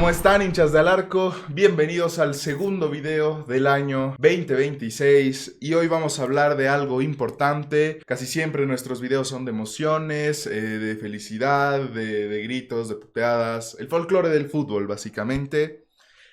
¿Cómo están, hinchas de Alarco? Bienvenidos al segundo video del año 2026 y hoy vamos a hablar de algo importante. Casi siempre nuestros videos son de emociones, de felicidad, de gritos, de puteadas, el folclore del fútbol básicamente.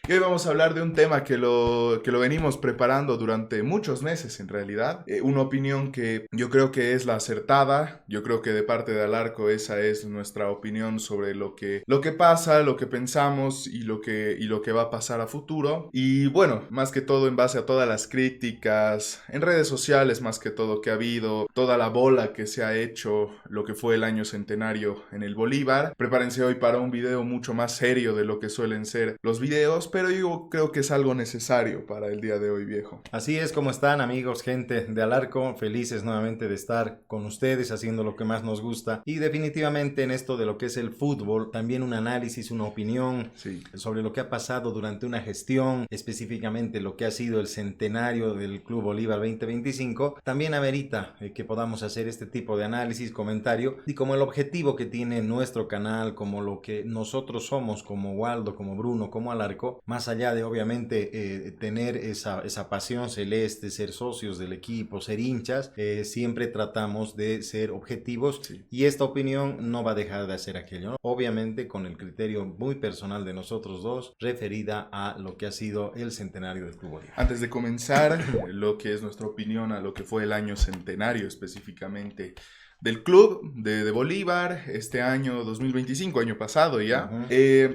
Y hoy vamos a hablar de un tema que lo venimos preparando durante muchos meses en realidad. Una opinión que yo creo que es la acertada. Yo creo que de parte de Alarco esa es nuestra opinión sobre lo que pasa, lo que pensamos y lo que va a pasar a futuro. Y bueno, más que todo en base a todas las críticas en redes sociales, más que todo que ha habido, toda la bola que se ha hecho lo que fue el año centenario en el Bolívar. Prepárense hoy para un video mucho más serio de lo que suelen ser los videos, pero yo creo que es algo necesario para el día de hoy, viejo. Así es, como están, amigos, gente de Alarco, felices nuevamente de estar con ustedes haciendo lo que más nos gusta y definitivamente en esto de lo que es el fútbol, también un análisis, una opinión sobre lo que ha pasado durante una gestión, específicamente lo que ha sido el centenario del Club Bolívar 2025, también amerita que podamos hacer este tipo de análisis, comentario y como el objetivo que tiene nuestro canal, como lo que nosotros somos como Waldo, como Bruno, como Alarco, más allá de obviamente tener esa pasión celeste, ser socios del equipo, ser hinchas, siempre tratamos de ser objetivos y esta opinión no va a dejar de hacer aquello, ¿no? Obviamente con el criterio muy personal de nosotros dos referida a lo que ha sido el centenario del Club Bolívar. Antes de comenzar lo que es nuestra opinión a lo que fue el año centenario específicamente del club de Bolívar, este año 2025, año pasado ya.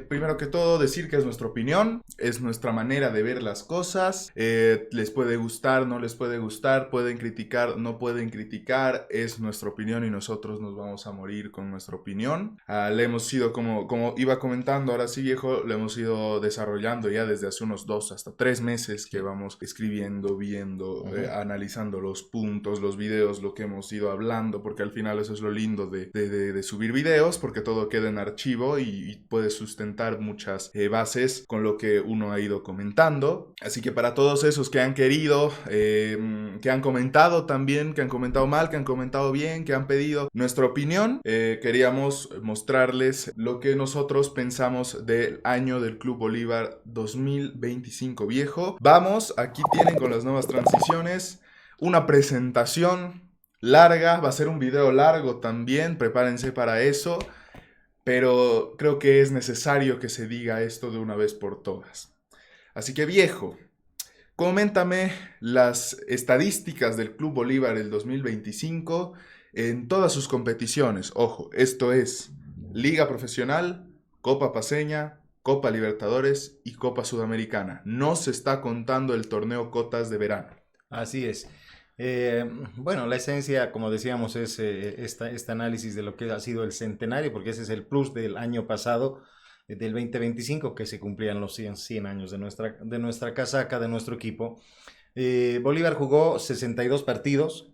Primero que todo, decir que es nuestra opinión, es nuestra manera de ver las cosas. Les puede gustar, no les puede gustar, pueden criticar, no pueden criticar, es nuestra opinión y nosotros nos vamos a morir con nuestra opinión. Le hemos ido, como iba comentando, ahora sí, viejo, lo hemos ido desarrollando ya desde hace unos 2 hasta 3 meses que vamos escribiendo, viendo, analizando los puntos, los videos, lo que hemos ido hablando, porque al final eso es lo lindo de subir videos, porque todo queda en archivo y puedes sustentar muchas bases con lo que uno ha ido comentando. Así que para todos esos que han querido, que han comentado también, que han comentado mal, que han comentado bien, que han pedido nuestra opinión, queríamos mostrarles lo que nosotros pensamos del año del Club Bolívar 2025, viejo. Vamos, aquí tienen con las nuevas transiciones una presentación larga, va a ser un video largo también, prepárense para eso, pero creo que es necesario que se diga esto de una vez por todas. Así que, viejo, coméntame las estadísticas del Club Bolívar el 2025 en todas sus competiciones. Ojo, esto es Liga Profesional, Copa Paceña, Copa Libertadores y Copa Sudamericana. No se está contando el torneo Cotas de verano. Así es. Bueno, la esencia, como decíamos, es este análisis de lo que ha sido el centenario, porque ese es el plus del año pasado, del 2025, que se cumplían los 100 años de nuestra casaca, de nuestro equipo. Bolívar jugó 62 partidos,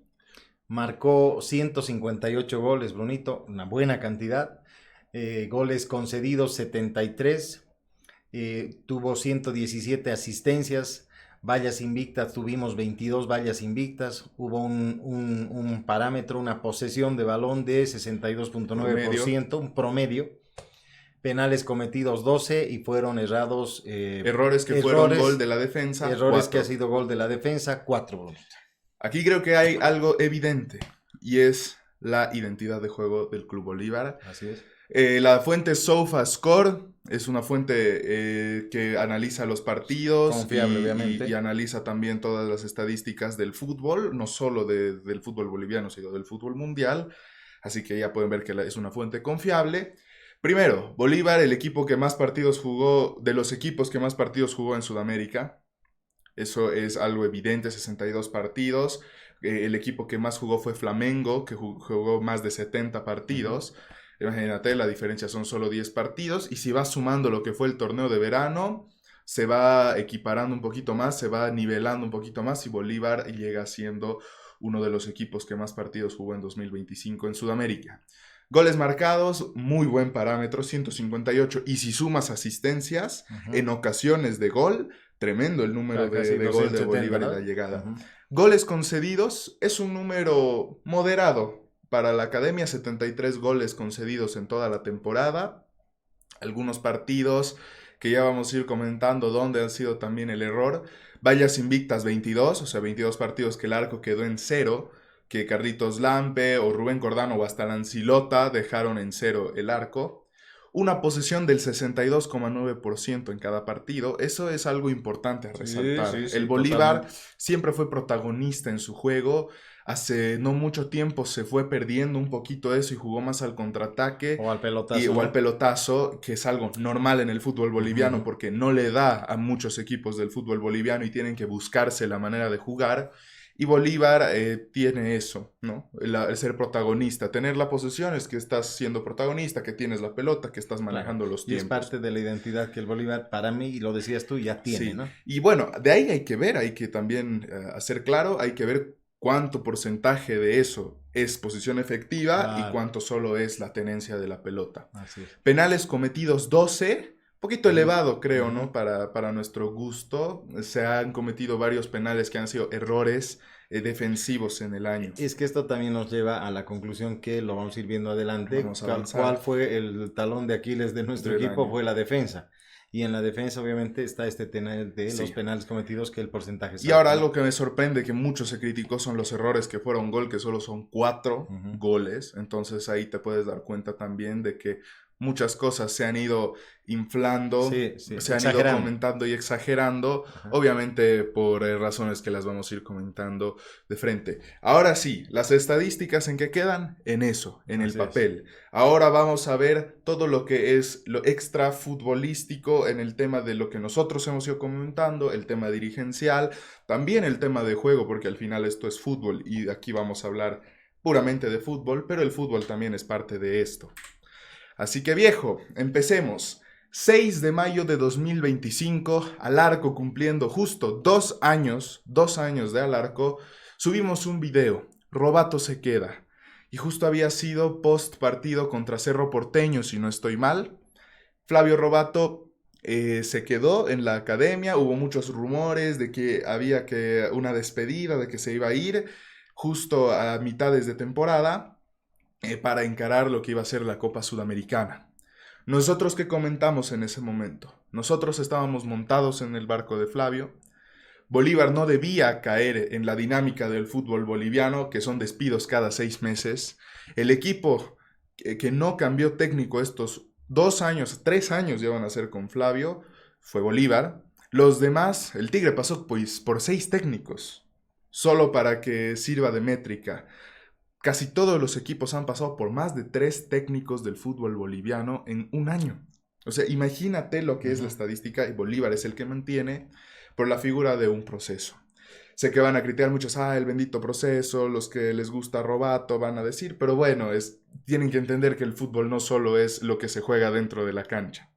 marcó 158 goles, Brunito, una buena cantidad. Goles concedidos 73, tuvo 117 asistencias. Vallas invictas, tuvimos 22 vallas invictas, hubo un parámetro, una posesión de balón de 62.9%, un promedio. Penales cometidos 12 y fueron errados. Errores que fueron gol de la defensa. Errores 4. Que ha sido gol de la defensa, 4. Aquí creo que hay algo evidente y es la identidad de juego del Club Bolívar. Así es. La fuente SofaScore es una fuente que analiza los partidos. Confiable, obviamente. Y analiza también todas las estadísticas del fútbol, no solo del fútbol boliviano, sino del fútbol mundial. Así que ya pueden ver que es una fuente confiable. Primero, Bolívar, el equipo que más partidos jugó, de los equipos que más partidos jugó en Sudamérica. Eso es algo evidente, 62 partidos. El equipo que más jugó fue Flamengo, que jugó más de 70 partidos. Imagínate, la diferencia son solo 10 partidos. Y si vas sumando lo que fue el torneo de verano, se va equiparando un poquito más, se va nivelando un poquito más y Bolívar llega siendo uno de los equipos que más partidos jugó en 2025 en Sudamérica. Goles marcados, muy buen parámetro, 158. Y si sumas asistencias en ocasiones de gol, tremendo el número de gol de Bolívar en la llegada. Goles concedidos es un número moderado para la academia, 73 goles concedidos en toda la temporada. Algunos partidos que ya vamos a ir comentando dónde ha sido también el error. Vallas invictas 22, o sea, 22 partidos que el arco quedó en 0, que Carlitos Lampe o Rubén Cordano o hasta Lancilota dejaron en 0 el arco. Una posesión del 62,9% en cada partido. Eso es algo importante a resaltar. Sí, El Bolívar totalmente. siempre fue protagonista en su juego. Hace no mucho tiempo se fue perdiendo un poquito eso y jugó más al contraataque O al pelotazo, o al ¿no? pelotazo, que es algo normal en el fútbol boliviano Ujú. porque no le da a muchos equipos del fútbol boliviano y tienen que buscarse la manera de jugar. Y Bolívar tiene eso, ¿no? El ser protagonista, tener la posesión es que estás siendo protagonista, que tienes la pelota, que estás Claro. manejando los Y es tiempos. parte de la identidad que el Bolívar, para mí, y lo decías tú, ya tiene, Sí, ¿no? y bueno, de ahí hay que ver, hay que también hacer claro, hay que ver cuánto porcentaje de eso es posición efectiva y Claro, cuánto solo es la tenencia de la pelota. así es. Penales cometidos 12, poquito Uf, elevado creo, ujú. ¿no? Para nuestro gusto. Se han cometido varios penales que han sido errores defensivos en el año. Es que esto también nos lleva a la conclusión que lo vamos a ir viendo adelante. Vamos a ¿Cuál avanzar fue el talón de Aquiles de nuestro del equipo? año. Fue la defensa. Y en la defensa, obviamente, está este tema de los Sí. penales cometidos, que el porcentaje es Y ahora alto, ¿no? algo que me sorprende, que mucho se criticó, son los errores que fueron gol, que solo son 4 Ujú. goles. Entonces ahí te puedes dar cuenta también de que muchas cosas se han ido inflando, Sí, sí, se han ido exagerando. comentando y exagerando, Ajá. obviamente por razones que las vamos a ir comentando de frente. Ahora sí, las estadísticas en qué quedan, en eso, en el Así es. papel. Ahora vamos a ver todo lo que es lo extra futbolístico en el tema de lo que nosotros hemos ido comentando, el tema dirigencial, también el tema de juego, porque al final esto es fútbol y aquí vamos a hablar puramente de fútbol, pero el fútbol también es parte de esto. Así que viejo, empecemos. 6 de mayo de 2025, Alarco cumpliendo justo 2 años de Alarco, subimos un video, Robato se queda. Y justo había sido post partido contra Cerro Porteño, si no estoy mal. Flavio Robato se quedó en la academia, hubo muchos rumores de que había que una despedida, de que se iba a ir justo a mitades de temporada para encarar lo que iba a ser la Copa Sudamericana. Nosotros qué comentamos en ese momento. Nosotros estábamos montados en el barco de Flavio. Bolívar no debía caer en la dinámica del fútbol boliviano, que son despidos cada 6 meses. El equipo que no cambió técnico estos 2 años, 3 años llevan a ser con Flavio, fue Bolívar. Los demás, el Tigre pasó pues, por 6 técnicos, solo para que sirva de métrica. Casi todos los equipos han pasado por más de 3 técnicos del fútbol boliviano en un año. O sea, imagínate lo que es la Ujú. estadística y Bolívar es el que mantiene por la figura de un proceso. Sé que van a criticar muchos, el bendito proceso, los que les gusta Robato van a decir, pero bueno, tienen que entender que el fútbol no solo es lo que se juega dentro de la cancha.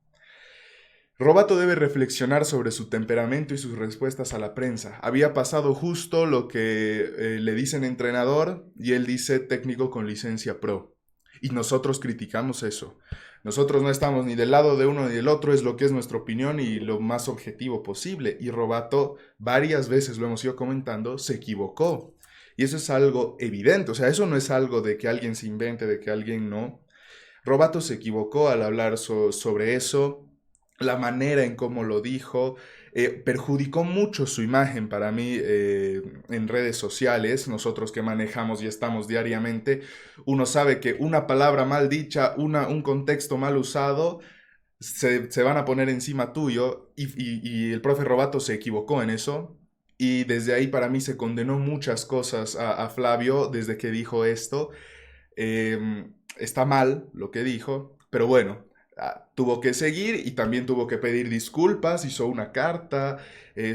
Robato debe reflexionar sobre su temperamento y sus respuestas a la prensa. Había pasado justo lo que le dicen entrenador y él dice técnico con licencia pro. Y nosotros criticamos eso. Nosotros no estamos ni del lado de uno ni del otro, es lo que es nuestra opinión y lo más objetivo posible. Y Robato, varias veces lo hemos ido comentando, se equivocó. Y eso es algo evidente, o sea, eso no es algo de que alguien se invente, de que alguien no. Robato se equivocó al hablar sobre eso, la manera en cómo lo dijo, perjudicó mucho su imagen para mí en redes sociales. Nosotros que manejamos y estamos diariamente, uno sabe que una palabra mal dicha, un contexto mal usado, se van a poner encima tuyo y el profe Robato se equivocó en eso. Y desde ahí para mí se condenó muchas cosas a Flavio desde que dijo esto. Está mal lo que dijo, pero bueno, tuvo que seguir y también tuvo que pedir disculpas, hizo una carta,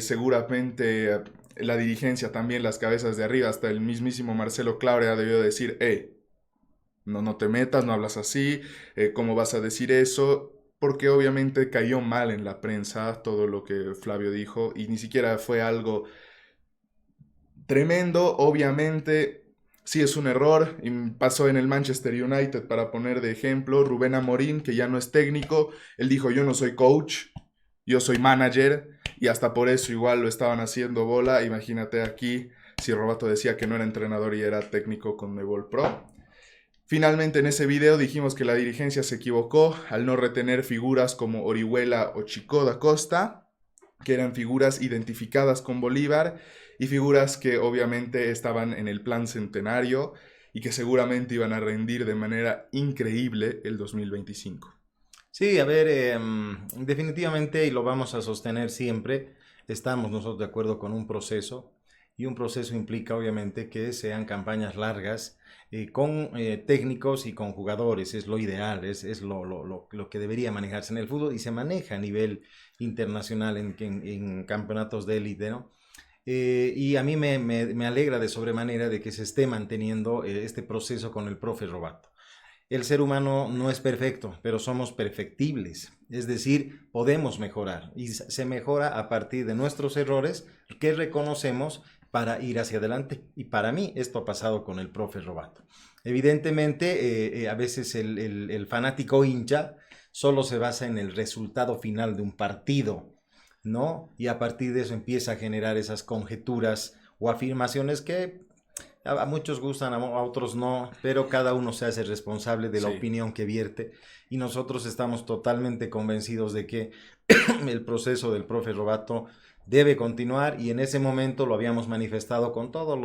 seguramente la dirigencia también, las cabezas de arriba, hasta el mismísimo Marcelo Claudia debió decir, no te metas, no hablas así, ¿cómo vas a decir eso? Porque obviamente cayó mal en la prensa todo lo que Flavio dijo y ni siquiera fue algo tremendo, obviamente. Sí, es un error. Y pasó en el Manchester United, para poner de ejemplo. Rubén Amorín, que ya no es técnico, él dijo: yo no soy coach, yo soy manager. Y hasta por eso igual lo estaban haciendo bola. Imagínate aquí si Robato decía que no era entrenador y era técnico con Nebol Pro. Finalmente en ese video dijimos que la dirigencia se equivocó al no retener figuras como Orihuela o Chico da Costa, que eran figuras identificadas con Bolívar y figuras que obviamente estaban en el plan centenario y que seguramente iban a rendir de manera increíble el 2025. Sí, a ver, definitivamente, y lo vamos a sostener siempre, estamos nosotros de acuerdo con un proceso, y un proceso implica obviamente que sean campañas largas, con técnicos y con jugadores, es lo ideal, es lo que debería manejarse en el fútbol y se maneja a nivel internacional en campeonatos de élite, ¿no? Y a mí me alegra de sobremanera de que se esté manteniendo este proceso con el profe Robato. El ser humano no es perfecto, pero somos perfectibles. Es decir, podemos mejorar y se mejora a partir de nuestros errores que reconocemos para ir hacia adelante. Y para mí esto ha pasado con el profe Robato. Evidentemente, a veces el fanático hincha solo se basa en el resultado final de un partido, ¿no? Y a partir de eso empieza a generar esas conjeturas o afirmaciones que a muchos gustan, a otros no, pero cada uno se hace responsable de la opinión que vierte y nosotros estamos totalmente convencidos de que el proceso del profe Robato debe continuar y en ese momento lo habíamos manifestado con todos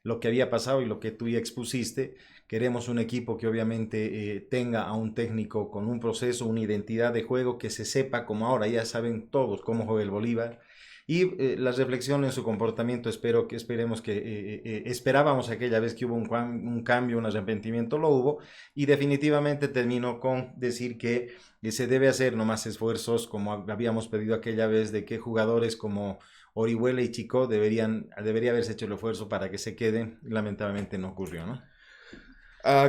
lo que había pasado y lo que tú ya expusiste. Queremos un equipo que obviamente tenga a un técnico con un proceso, una identidad de juego, que se sepa, como ahora ya saben todos cómo juega el Bolívar. Y la reflexión en su comportamiento, esperemos que esperábamos aquella vez que hubo un cambio, un arrepentimiento, lo hubo, y definitivamente terminó con decir que se debe hacer no más esfuerzos, como habíamos pedido aquella vez, de que jugadores como Orihuela y Chico debería haberse hecho el esfuerzo para que se queden. Lamentablemente no ocurrió, ¿no?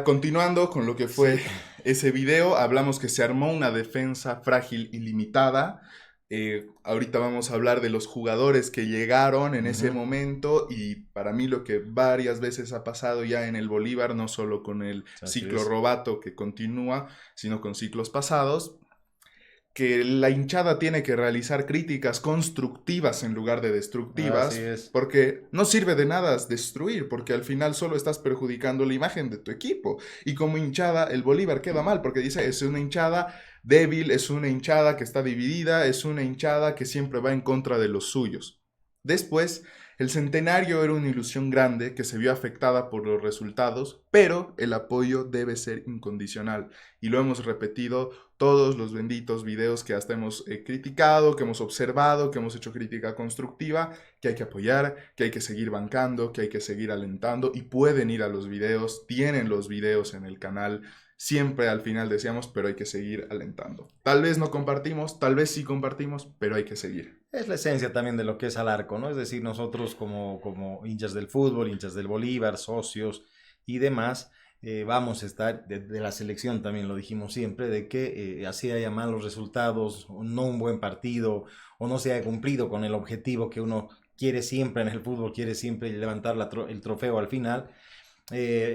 Continuando con lo que fue ese video, hablamos que se armó una defensa frágil y limitada. Ahorita vamos a hablar de los jugadores que llegaron en ese momento y para mí lo que varias veces ha pasado ya en el Bolívar, no solo con el ciclo Robato que continúa, sino con ciclos pasados, que la hinchada tiene que realizar críticas constructivas en lugar de destructivas, porque no sirve de nada destruir, porque al final solo estás perjudicando la imagen de tu equipo. Y como hinchada, el Bolívar queda mal, porque dice, es una hinchada débil, es una hinchada que está dividida, es una hinchada que siempre va en contra de los suyos. Después, el centenario era una ilusión grande que se vio afectada por los resultados, pero el apoyo debe ser incondicional. Y lo hemos repetido todos los benditos videos que hasta hemos criticado, que hemos observado, que hemos hecho crítica constructiva, que hay que apoyar, que hay que seguir bancando, que hay que seguir alentando. Y pueden ir a los videos, tienen los videos en el canal. Siempre al final decíamos, pero hay que seguir alentando. Tal vez no compartimos, tal vez sí compartimos, pero hay que seguir. Es la esencia también de lo que es Alarco, ¿no? Es decir, nosotros como hinchas del fútbol, hinchas del Bolívar, socios y demás, vamos a estar, de la selección también lo dijimos siempre, de que así haya malos resultados, no un buen partido, o no se haya cumplido con el objetivo que uno quiere siempre en el fútbol, quiere siempre levantar el trofeo al final.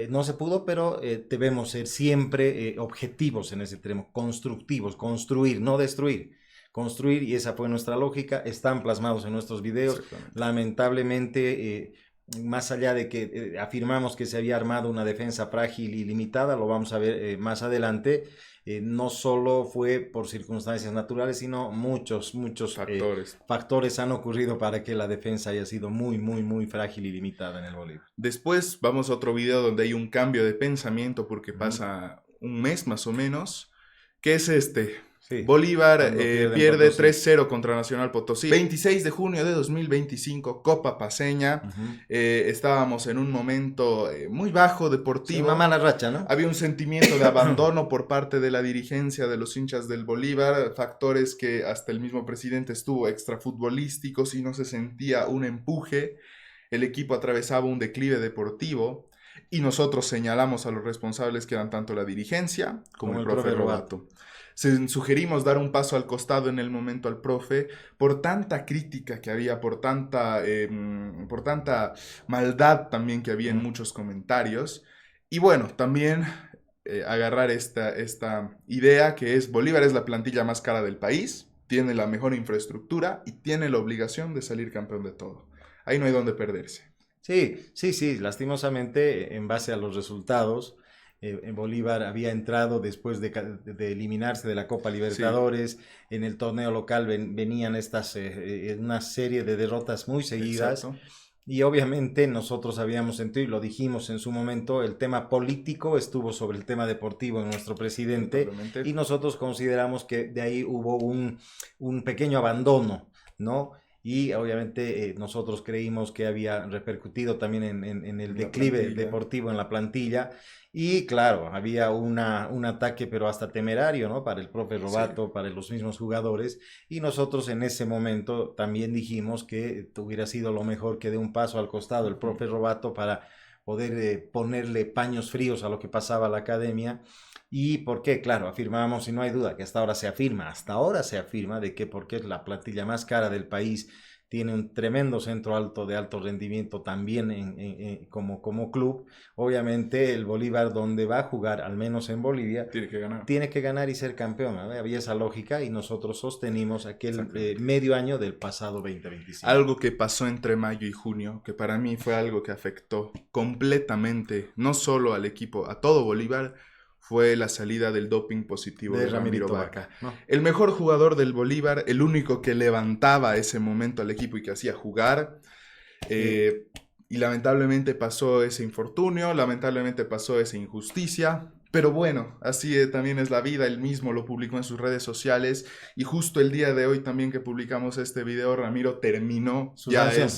No se pudo, pero debemos ser siempre objetivos en ese terreno, constructivos, construir, no destruir. Construir, y esa fue nuestra lógica, están plasmados en nuestros videos. Lamentablemente, más allá de que afirmamos que se había armado una defensa frágil y limitada, lo vamos a ver más adelante, no solo fue por circunstancias naturales, sino muchos factores han ocurrido para que la defensa haya sido muy frágil y limitada en el Bolívar. Después vamos a otro video donde hay un cambio de pensamiento porque pasa un mes más o menos, que es este. Sí, Bolívar pierde 3-0 contra Nacional Potosí. 26 de junio de 2025, Copa Paceña. Estábamos en un momento muy bajo deportivo. Sí, una mala racha, ¿no? Había un sentimiento de abandono por parte de la dirigencia de los hinchas del Bolívar, factores que hasta el mismo presidente estuvo extrafutbolísticos y no se sentía un empuje. El equipo atravesaba un declive deportivo y nosotros señalamos a los responsables que eran tanto la dirigencia como el profe Robato. Sugerimos dar un paso al costado en el momento al profe por tanta crítica que había, por tanta maldad también que había en muchos comentarios. Y bueno, también agarrar esta idea que es Bolívar es la plantilla más cara del país, tiene la mejor infraestructura y tiene la obligación de salir campeón de todo. Ahí no hay donde perderse. Sí, lastimosamente, en base a los resultados, en Bolívar había entrado después de eliminarse de la Copa Libertadores. Sí. En el torneo local venían una serie de derrotas muy seguidas. Exacto. Y obviamente nosotros habíamos sentido, y lo dijimos en su momento, el tema político estuvo sobre el tema deportivo en nuestro presidente. Totalmente. Y nosotros consideramos que de ahí hubo un pequeño abandono, ¿no? Y obviamente nosotros creímos que había repercutido también en el declive deportivo en la plantilla. Y claro, había un ataque, pero hasta temerario, ¿no? Para el profe Robato, sí, para los mismos jugadores. Y nosotros en ese momento también dijimos que hubiera sido lo mejor que dé un paso al costado el profe Robato para poder ponerle paños fríos a lo que pasaba a la academia. ¿Y por qué? Claro, afirmamos, y no hay duda que hasta ahora se afirma de que porque es la plantilla más cara del país, tiene un tremendo centro alto de alto rendimiento también como club. Obviamente el Bolívar, donde va a jugar, al menos en Bolivia, tiene que ganar y ser campeón, ¿no? Había esa lógica y nosotros sostenimos aquel medio año del pasado 2025. Algo que pasó entre mayo y junio, que para mí fue algo que afectó completamente, no solo al equipo, a todo Bolívar, fue la salida del doping positivo de Ramiro Vaca. No. El mejor jugador del Bolívar, el único que levantaba ese momento al equipo y que hacía jugar. Y lamentablemente pasó ese infortunio, lamentablemente pasó esa injusticia. Pero bueno, así también es la vida. Él mismo lo publicó en sus redes sociales. Y justo el día de hoy también que publicamos este video, Ramiro terminó.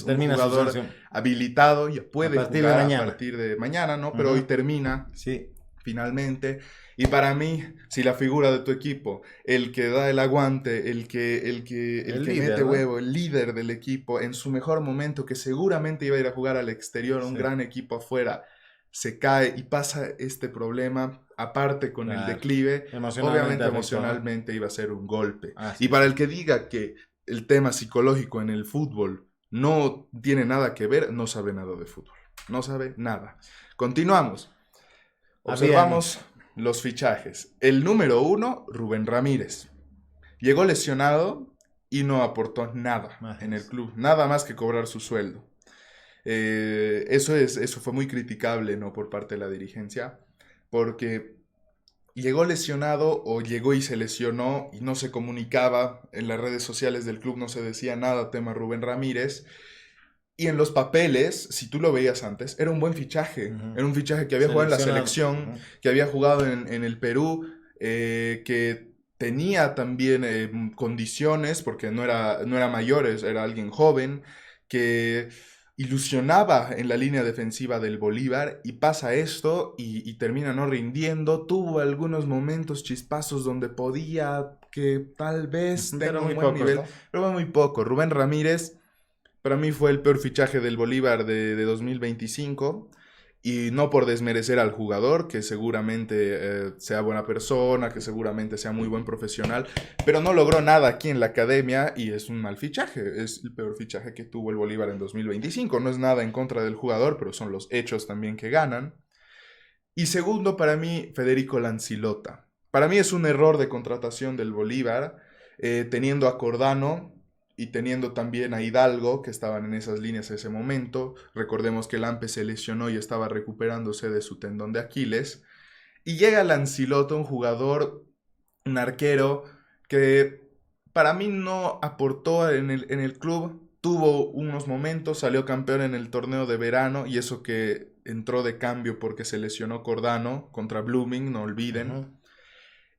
Termina un jugador habilitado, ya puede jugar a partir de mañana, ¿no? Pero hoy termina. Sí. Finalmente, y para mí, si la figura de tu equipo, el que da el aguante, el que líder, mete huevo, el líder del equipo en su mejor momento, que seguramente iba a ir a jugar al exterior, un gran equipo afuera, se cae y pasa este problema, aparte con el declive, obviamente emocionalmente iba a ser un golpe. Y para el que diga que el tema psicológico en el fútbol no tiene nada que ver, no sabe nada de fútbol, no sabe nada. Continuamos. Observamos los fichajes. El número 1, Rubén Ramírez. Llegó lesionado y no aportó nada en el club. Nada más que cobrar su sueldo. Eso fue muy criticable, ¿no? Por parte de la dirigencia. Porque llegó lesionado o llegó y se lesionó y no se comunicaba. En las redes sociales del club no se decía nada tema Rubén Ramírez. Y en los papeles, si tú lo veías antes, era un buen fichaje. Era un fichaje que había jugado en la selección, que había jugado en el Perú, que tenía también condiciones, porque no era mayor, era alguien joven, que ilusionaba en la línea defensiva del Bolívar, y pasa esto y termina no rindiendo. Tuvo algunos momentos chispazos donde podía que tal vez tenga un buen nivel, ¿no? Pero muy poco. Rubén Ramírez para mí fue el peor fichaje del Bolívar de 2025, y no por desmerecer al jugador, que seguramente sea buena persona, que seguramente sea muy buen profesional, pero no logró nada aquí en la academia y es un mal fichaje. Es el peor fichaje que tuvo el Bolívar en 2025. No es nada en contra del jugador, pero son los hechos también que ganan. Y segundo, para mí, Federico Lancilota. Para mí es un error de contratación del Bolívar, teniendo a Cordano y teniendo también a Hidalgo, que estaban en esas líneas en ese momento. Recordemos que Lampe se lesionó y estaba recuperándose de su tendón de Aquiles. Y llega Lancilota, un jugador, un arquero, que para mí no aportó en el club. Tuvo unos momentos, salió campeón en el torneo de verano, y eso que entró de cambio porque se lesionó Cordano contra Blooming, no olviden.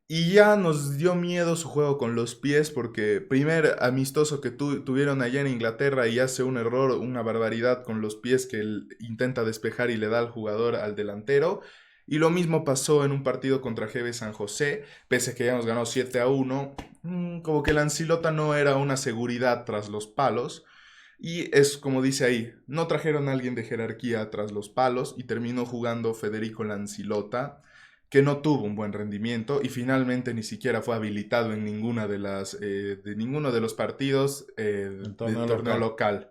Y ya nos dio miedo su juego con los pies, porque primer amistoso que tuvieron allá en Inglaterra y hace un error, una barbaridad con los pies, que él intenta despejar y le da al jugador, al delantero. Y lo mismo pasó en un partido contra GB San José, pese a que ya nos ganó 7-1. Como que Lancilota no era una seguridad tras los palos. Y es como dice ahí, no trajeron a alguien de jerarquía tras los palos y terminó jugando Federico Lancilota, que no tuvo un buen rendimiento y finalmente ni siquiera fue habilitado en ninguna de ninguno de los partidos del torneo local.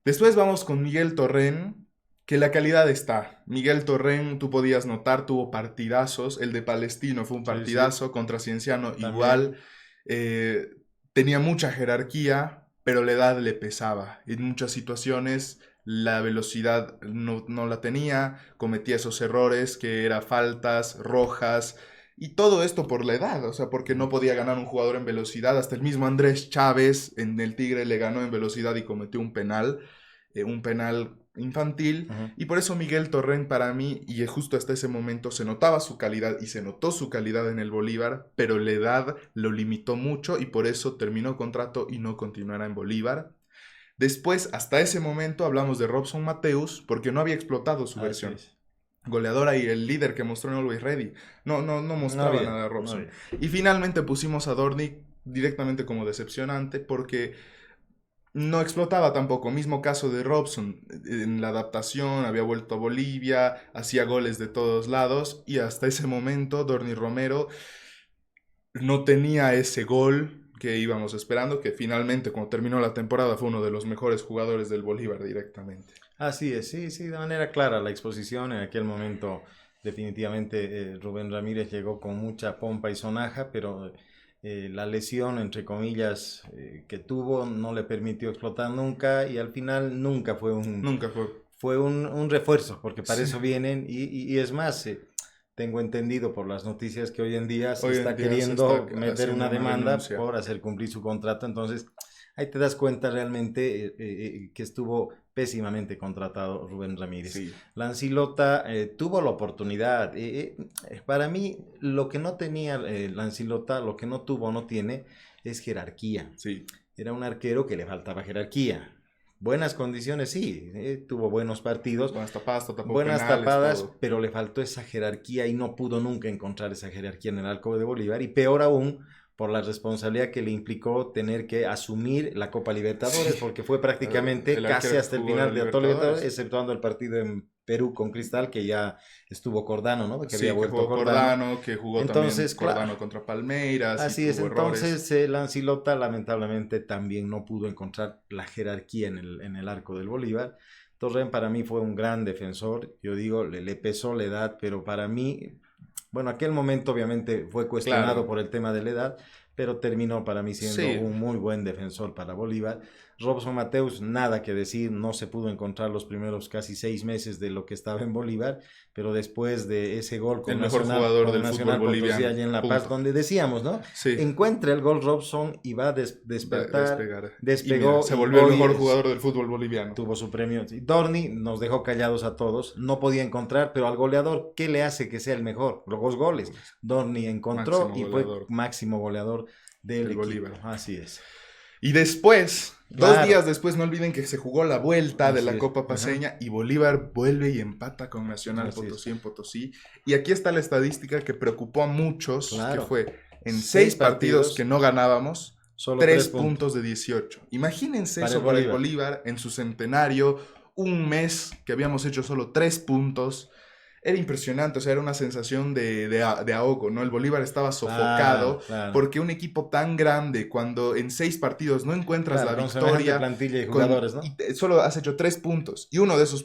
Después vamos con Miguel Torrén, que la calidad está. Miguel Torrén, tú podías notar, tuvo partidazos. El de Palestino fue un partidazo, contra Cienciano también. Igual. Tenía mucha jerarquía, pero la edad le pesaba. En muchas situaciones la velocidad no la tenía, cometía esos errores que eran faltas, rojas, y todo esto por la edad, o sea, porque no podía ganar un jugador en velocidad. Hasta el mismo Andrés Chávez en el Tigre le ganó en velocidad y cometió un penal infantil. Ujú. Y por eso Miguel Torrent para mí, y justo hasta ese momento se notaba su calidad y se notó su calidad en el Bolívar, pero la edad lo limitó mucho y por eso terminó contrato y no continuará en Bolívar. Después, hasta ese momento, hablamos de Robson Mateus porque no había explotado su versión. Es. Goleadora y el líder que mostró en Always Ready. No mostraba nada Robson. Y finalmente pusimos a Dorni directamente como decepcionante porque no explotaba tampoco. Mismo caso de Robson. En la adaptación había vuelto a Bolivia, hacía goles de todos lados y hasta ese momento Dorni Romero no tenía ese gol que íbamos esperando, que finalmente cuando terminó la temporada fue uno de los mejores jugadores del Bolívar directamente. Así es, sí, de manera clara la exposición en aquel momento. Definitivamente Rubén Ramírez llegó con mucha pompa y sonaja, pero la lesión, entre comillas, que tuvo no le permitió explotar nunca y al final nunca fue un refuerzo, porque para eso vienen y es más, tengo entendido por las noticias que hoy en día se está queriendo meter una demanda por hacer cumplir su contrato, entonces ahí te das cuenta realmente que estuvo pésimamente contratado Rubén Ramírez. Sí. Lancilota tuvo la oportunidad. Para mí, lo que no tenía Lancilota, lo que no tuvo, no tiene, es jerarquía. Sí. Era un arquero que le faltaba jerarquía. Buenas condiciones, sí, tuvo buenos partidos, buenas tapadas, todo. Pero le faltó esa jerarquía y no pudo nunca encontrar esa jerarquía en el arco de Bolívar. Y peor aún, por la responsabilidad que le implicó tener que asumir la Copa Libertadores, porque fue prácticamente casi hasta el final de la Copa Libertadores, exceptuando el partido en Perú con Cristal, que ya estuvo Cordano, ¿no? Que había vuelto Cordano, que jugó entonces, también Cordano contra Palmeiras. Así es, entonces Lancilota lamentablemente también no pudo encontrar la jerarquía en el arco del Bolívar. Torren para mí fue un gran defensor, yo digo, le pesó la edad, pero para mí... Bueno, aquel momento obviamente fue cuestionado por el tema de la edad, pero terminó para mí siendo un muy buen defensor para Bolívar. Robson Mateus, nada que decir, no se pudo encontrar los primeros casi 6 meses de lo que estaba en Bolívar, pero después de ese gol con el mejor jugador del fútbol boliviano allá en La Paz, donde decíamos, ¿no? Sí. Encuentra el gol Robson y va a despertar, despegó. Mira, se volvió el mejor jugador del fútbol boliviano. Tuvo su premio. Dorni nos dejó callados a todos, no podía encontrar, pero al goleador, ¿qué le hace que sea el mejor? Los goles. Dorni encontró y fue máximo goleador del Bolívar. Así es. Y después, 2 días después, no olviden que se jugó la vuelta de la Copa Paceña y Bolívar vuelve y empata con Nacional Potosí en Potosí. Y aquí está la estadística que preocupó a muchos, que fue en 6 partidos que no ganábamos, solo 3 puntos de 18. Imagínense eso para el Bolívar en su centenario, un mes que habíamos hecho solo 3 puntos. Era impresionante, o sea, era una sensación de ahogo, ¿no? El Bolívar estaba sofocado porque un equipo tan grande, cuando en 6 partidos no encuentras la victoria, plantilla y jugadores, ¿no? Y solo has hecho 3 puntos, y uno de esos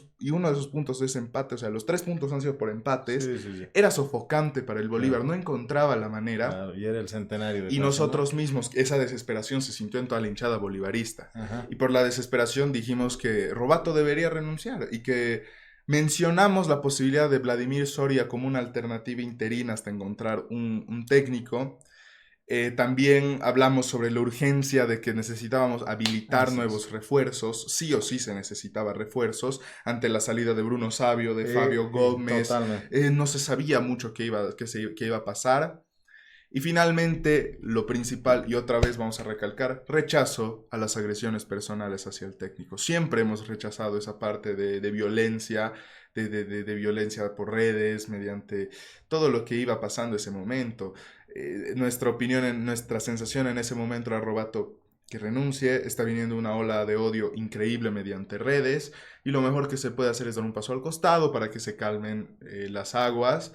puntos es empate, o sea, los 3 puntos han sido por empates, era sofocante para el Bolívar, no encontraba la manera. Y era el centenario. Y nosotros mismos, esa desesperación se sintió en toda la hinchada bolivarista. Y por la desesperación dijimos que Robato debería renunciar y que... Mencionamos la posibilidad de Vladimir Soria como una alternativa interina hasta encontrar un técnico. También hablamos sobre la urgencia de que necesitábamos habilitar nuevos refuerzos. Sí o sí se necesitaba refuerzos ante la salida de Bruno Sabio, de Fabio Gómez. No se sabía mucho qué iba a pasar. Y finalmente, lo principal, y otra vez vamos a recalcar, rechazo a las agresiones personales hacia el técnico. Siempre hemos rechazado esa parte de violencia, de violencia por redes, mediante todo lo que iba pasando ese momento. Nuestra opinión, nuestra sensación en ese momento era Robato que renuncie, está viniendo una ola de odio increíble mediante redes, y lo mejor que se puede hacer es dar un paso al costado para que se calmen las aguas.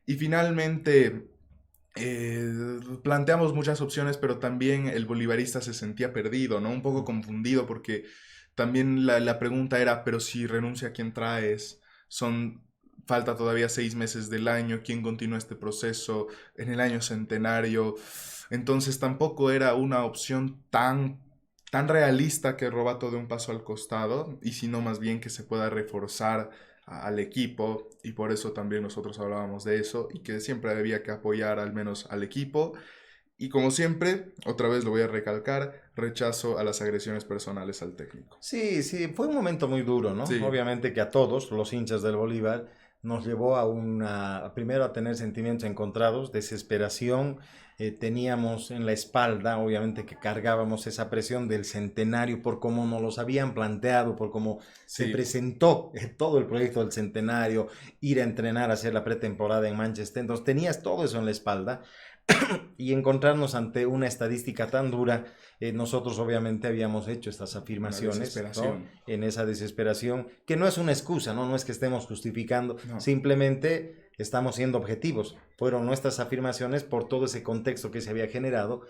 Y finalmente... planteamos muchas opciones, pero también el bolivarista se sentía perdido, ¿no? Un poco confundido porque también la pregunta era, pero si renuncia, ¿quién traes? Falta todavía 6 meses del año, ¿quién continúa este proceso en el año centenario? Entonces tampoco era una opción tan tan realista que Robato dé un paso al costado, y sino más bien que se pueda reforzar al equipo, y por eso también nosotros hablábamos de eso, y que siempre había que apoyar al menos al equipo. Y como siempre, otra vez lo voy a recalcar, rechazo a las agresiones personales al técnico. Sí, sí, fue un momento muy duro, ¿no? Sí. Obviamente que a todos, los hinchas del Bolívar, nos llevó primero a tener sentimientos encontrados, desesperación. Teníamos en la espalda, obviamente que cargábamos esa presión del centenario por cómo nos los habían planteado, por cómo se presentó todo el proyecto del centenario, ir a entrenar, a hacer la pretemporada en Manchester. Entonces tenías todo eso en la espalda. Y encontrarnos ante una estadística tan dura, nosotros obviamente habíamos hecho estas afirmaciones, ¿no? En esa desesperación, que no es una excusa, ¿no? No es que estemos justificando, no. Simplemente estamos siendo objetivos. Fueron nuestras afirmaciones por todo ese contexto que se había generado.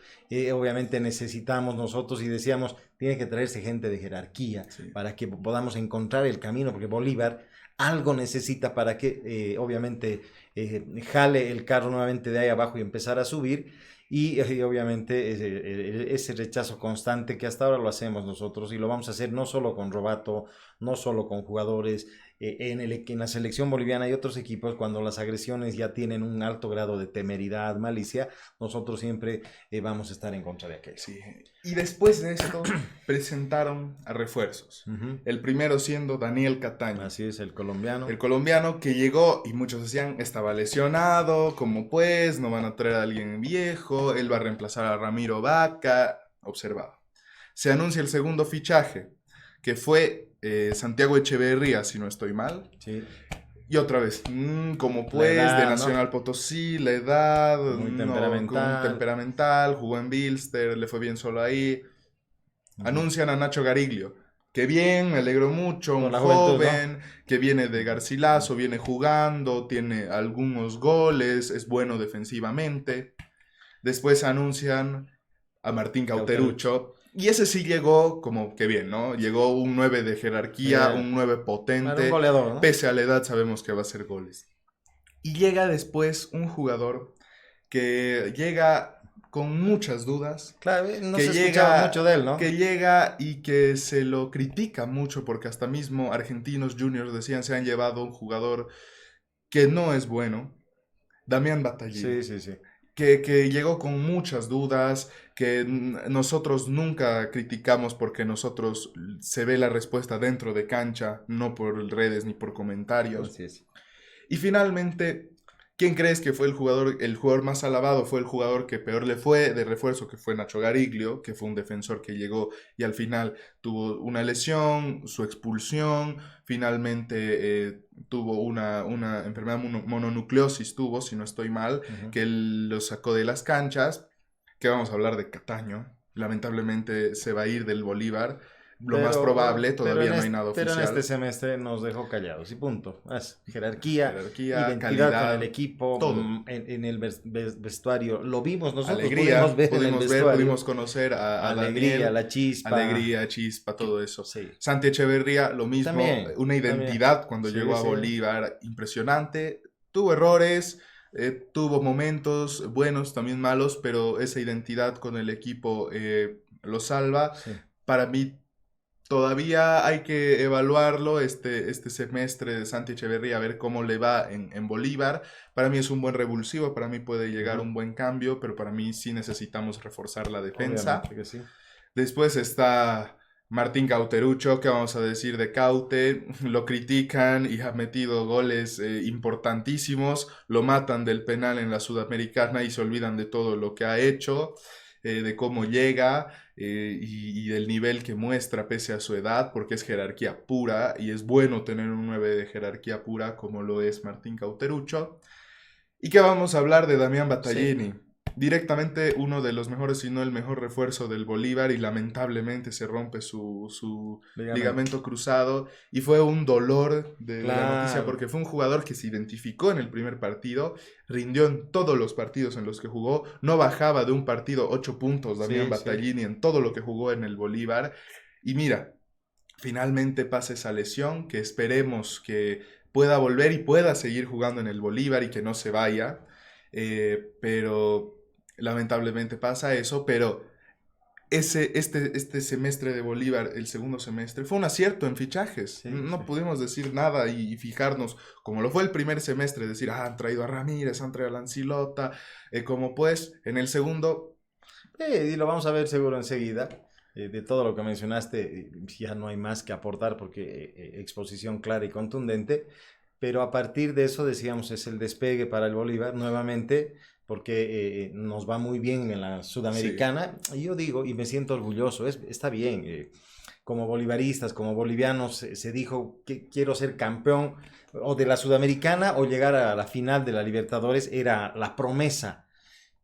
Obviamente necesitamos nosotros, y decíamos, tiene que traerse gente de jerarquía, sí, para que podamos encontrar el camino, porque Bolívar algo necesita para que obviamente jale el carro nuevamente de ahí abajo y empezar a subir. Y obviamente ese rechazo constante que hasta ahora lo hacemos nosotros, y lo vamos a hacer no solo con Robato, no solo con jugadores, en la selección boliviana hay otros equipos, cuando las agresiones ya tienen un alto grado de temeridad, malicia, nosotros siempre vamos a estar en contra de aquello. Sí. Y después de esto presentaron a refuerzos. El primero siendo Daniel Cataño. Así es, el colombiano. El colombiano que llegó y muchos decían estaba lesionado, como pues, no van a traer a alguien viejo, él va a reemplazar a Ramiro Vaca, observado. Se anuncia el segundo fichaje, que fue Santiago Echeverría, si no estoy mal. Sí. Y otra vez, como pues, edad, de Nacional, ¿no? Potosí, la edad, muy temperamental. Temperamental, jugó en Bilster, le fue bien solo ahí. Anuncian a Nacho Gariglio, que bien, me alegro mucho, un joven, ¿no? Que viene de Garcilaso, viene jugando, tiene algunos goles, es bueno defensivamente. Después anuncian a Martín Cauterucho. Y ese sí llegó como que bien, ¿no? Llegó un 9 de jerarquía, un 9 potente. Un goleador, ¿no? Pese a la edad sabemos que va a hacer goles. Y llega después un jugador que llega con muchas dudas. Claro, no se escuchaba mucho de él, ¿no? Que llega y que se lo critica mucho, porque hasta mismo Argentinos Juniors decían se han llevado un jugador que no es bueno. Damián Battaglini. Sí. Que llegó con muchas dudas, que nosotros nunca criticamos porque nosotros se ve la respuesta dentro de cancha, no por redes ni por comentarios. Así es. Y finalmente, ¿quién crees que fue el jugador más alabado? Fue el jugador que peor le fue de refuerzo, que fue Nacho Gariglio, que fue un defensor que llegó y al final tuvo una lesión, su expulsión, finalmente tuvo una enfermedad mononucleosis, si no estoy mal, que él lo sacó de las canchas. Que vamos a hablar de Cataño, lamentablemente se va a ir del Bolívar. Lo más probable, todavía no hay nada oficial. Pero en este semestre nos dejó callados y punto. Es jerarquía, identidad calidad, con el equipo, todo. En el vestuario. Lo vimos nosotros, alegría, pudimos conocer a alegría, Daniel, la chispa. Alegría, chispa, todo eso. Sí. Santi Echeverría, lo mismo, también, una identidad también. Cuando llegó a Bolívar, impresionante. Tuvo errores, tuvo momentos buenos, también malos, pero esa identidad con el equipo lo salva. Sí. Para mí, todavía hay que evaluarlo este semestre de Santi Echeverría, a ver cómo le va en Bolívar. Para mí es un buen revulsivo, para mí puede llegar un buen cambio, pero para mí sí necesitamos reforzar la defensa. Que sí. Después está Martín Cauterucho, ¿qué vamos a decir de Caute? Lo critican y ha metido goles importantísimos, lo matan del penal en la Sudamericana y se olvidan de todo lo que ha hecho. De cómo llega y del nivel que muestra pese a su edad, porque es jerarquía pura y es bueno tener un 9 de jerarquía pura como lo es Martín Cauterucho. ¿Y qué vamos a hablar de Damián Battaglini? Sí. Directamente uno de los mejores, si no el mejor refuerzo del Bolívar, y lamentablemente se rompe su ligamento cruzado, y fue un dolor de la noticia, porque fue un jugador que se identificó en el primer partido, rindió en todos los partidos en los que jugó, no bajaba de un partido 8 puntos Damián Battaglini en todo lo que jugó en el Bolívar, y mira, finalmente pasa esa lesión, que esperemos que pueda volver y pueda seguir jugando en el Bolívar y que no se vaya, pero lamentablemente pasa eso, pero este semestre de Bolívar, el segundo semestre, fue un acierto en fichajes. No pudimos decir nada y fijarnos, como lo fue el primer semestre, decir, han traído a Ramírez, han traído a Lancilota, como pues en el segundo... y lo vamos a ver seguro enseguida. De todo lo que mencionaste, ya no hay más que aportar porque exposición clara y contundente. Pero a partir de eso, decíamos, es el despegue para el Bolívar nuevamente, porque nos va muy bien en la Sudamericana. Sí. Y yo digo, y me siento orgulloso, está bien. Como bolivaristas, como bolivianos, se dijo que quiero ser campeón o de la Sudamericana o llegar a la final de la Libertadores, era la promesa.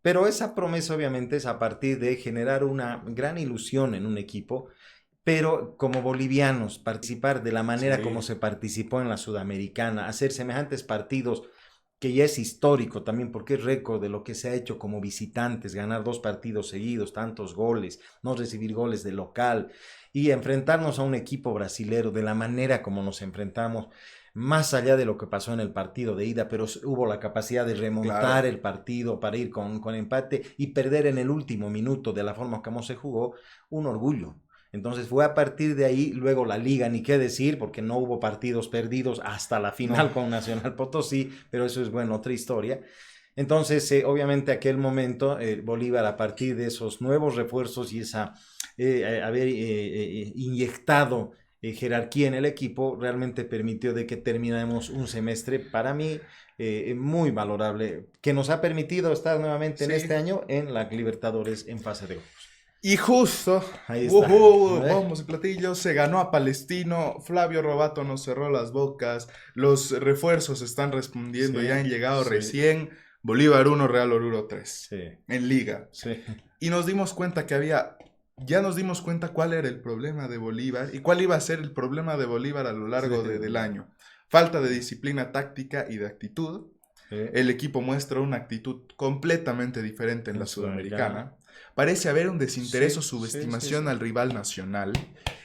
Pero esa promesa obviamente es a partir de generar una gran ilusión en un equipo, pero como bolivianos, participar de la manera como se participó en la Sudamericana, hacer semejantes partidos, que ya es histórico también, porque es récord de lo que se ha hecho como visitantes, ganar 2 partidos seguidos, tantos goles, no recibir goles de local, y enfrentarnos a un equipo brasilero de la manera como nos enfrentamos, más allá de lo que pasó en el partido de ida, pero hubo la capacidad de remontar el partido para ir con empate y perder en el último minuto de la forma como se jugó, un orgullo. Entonces fue a partir de ahí, luego la liga, ni qué decir, porque no hubo partidos perdidos hasta la final con Nacional Potosí, pero eso es, bueno, otra historia. Entonces, obviamente aquel momento, Bolívar, a partir de esos nuevos refuerzos y haber inyectado jerarquía en el equipo, realmente permitió de que terminemos un semestre, para mí, muy valorable, que nos ha permitido estar nuevamente en este año en la Libertadores en fase de grupos. Y justo, bombos y platillos, se ganó a Palestino, Flavio Robato nos cerró las bocas, los refuerzos están respondiendo, ya han llegado recién, Bolívar 1, Real Oruro 3, en Liga. Y nos dimos cuenta ya nos dimos cuenta cuál era el problema de Bolívar y cuál iba a ser el problema de Bolívar a lo largo del año. Falta de disciplina táctica y de actitud. El equipo muestra una actitud completamente diferente en la Sudamericana. Parece haber un desinterés o subestimación al rival nacional,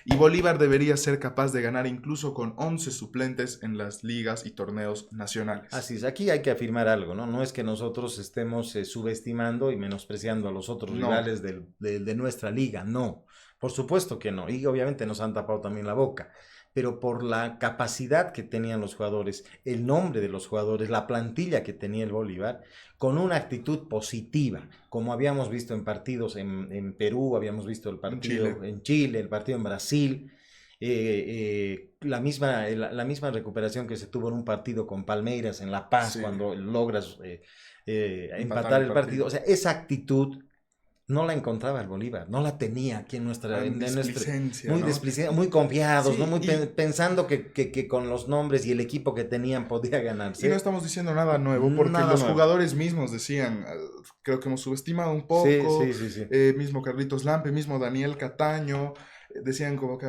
y Bolívar debería ser capaz de ganar incluso con 11 suplentes en las ligas y torneos nacionales. Así es, aquí hay que afirmar algo, ¿no? No es que nosotros estemos subestimando y menospreciando a los otros rivales de nuestra liga, no, por supuesto que no, y obviamente nos han tapado también la boca. Pero por la capacidad que tenían los jugadores, el nombre de los jugadores, la plantilla que tenía el Bolívar, con una actitud positiva, como habíamos visto en partidos en Perú, habíamos visto el partido en Chile, el partido en Brasil, la misma recuperación que se tuvo en un partido con Palmeiras en La Paz, cuando logras empatar el partido. O sea, esa actitud no la encontraba el Bolívar, no la tenía aquí en nuestra... muy displicente, muy confiados, ¿no? Muy pensando que con los nombres y el equipo que tenían podía ganarse. Y no estamos diciendo nada nuevo, porque los jugadores mismos decían, creo que hemos subestimado un poco, mismo Carlitos Lampe, mismo Daniel Cataño, decían como que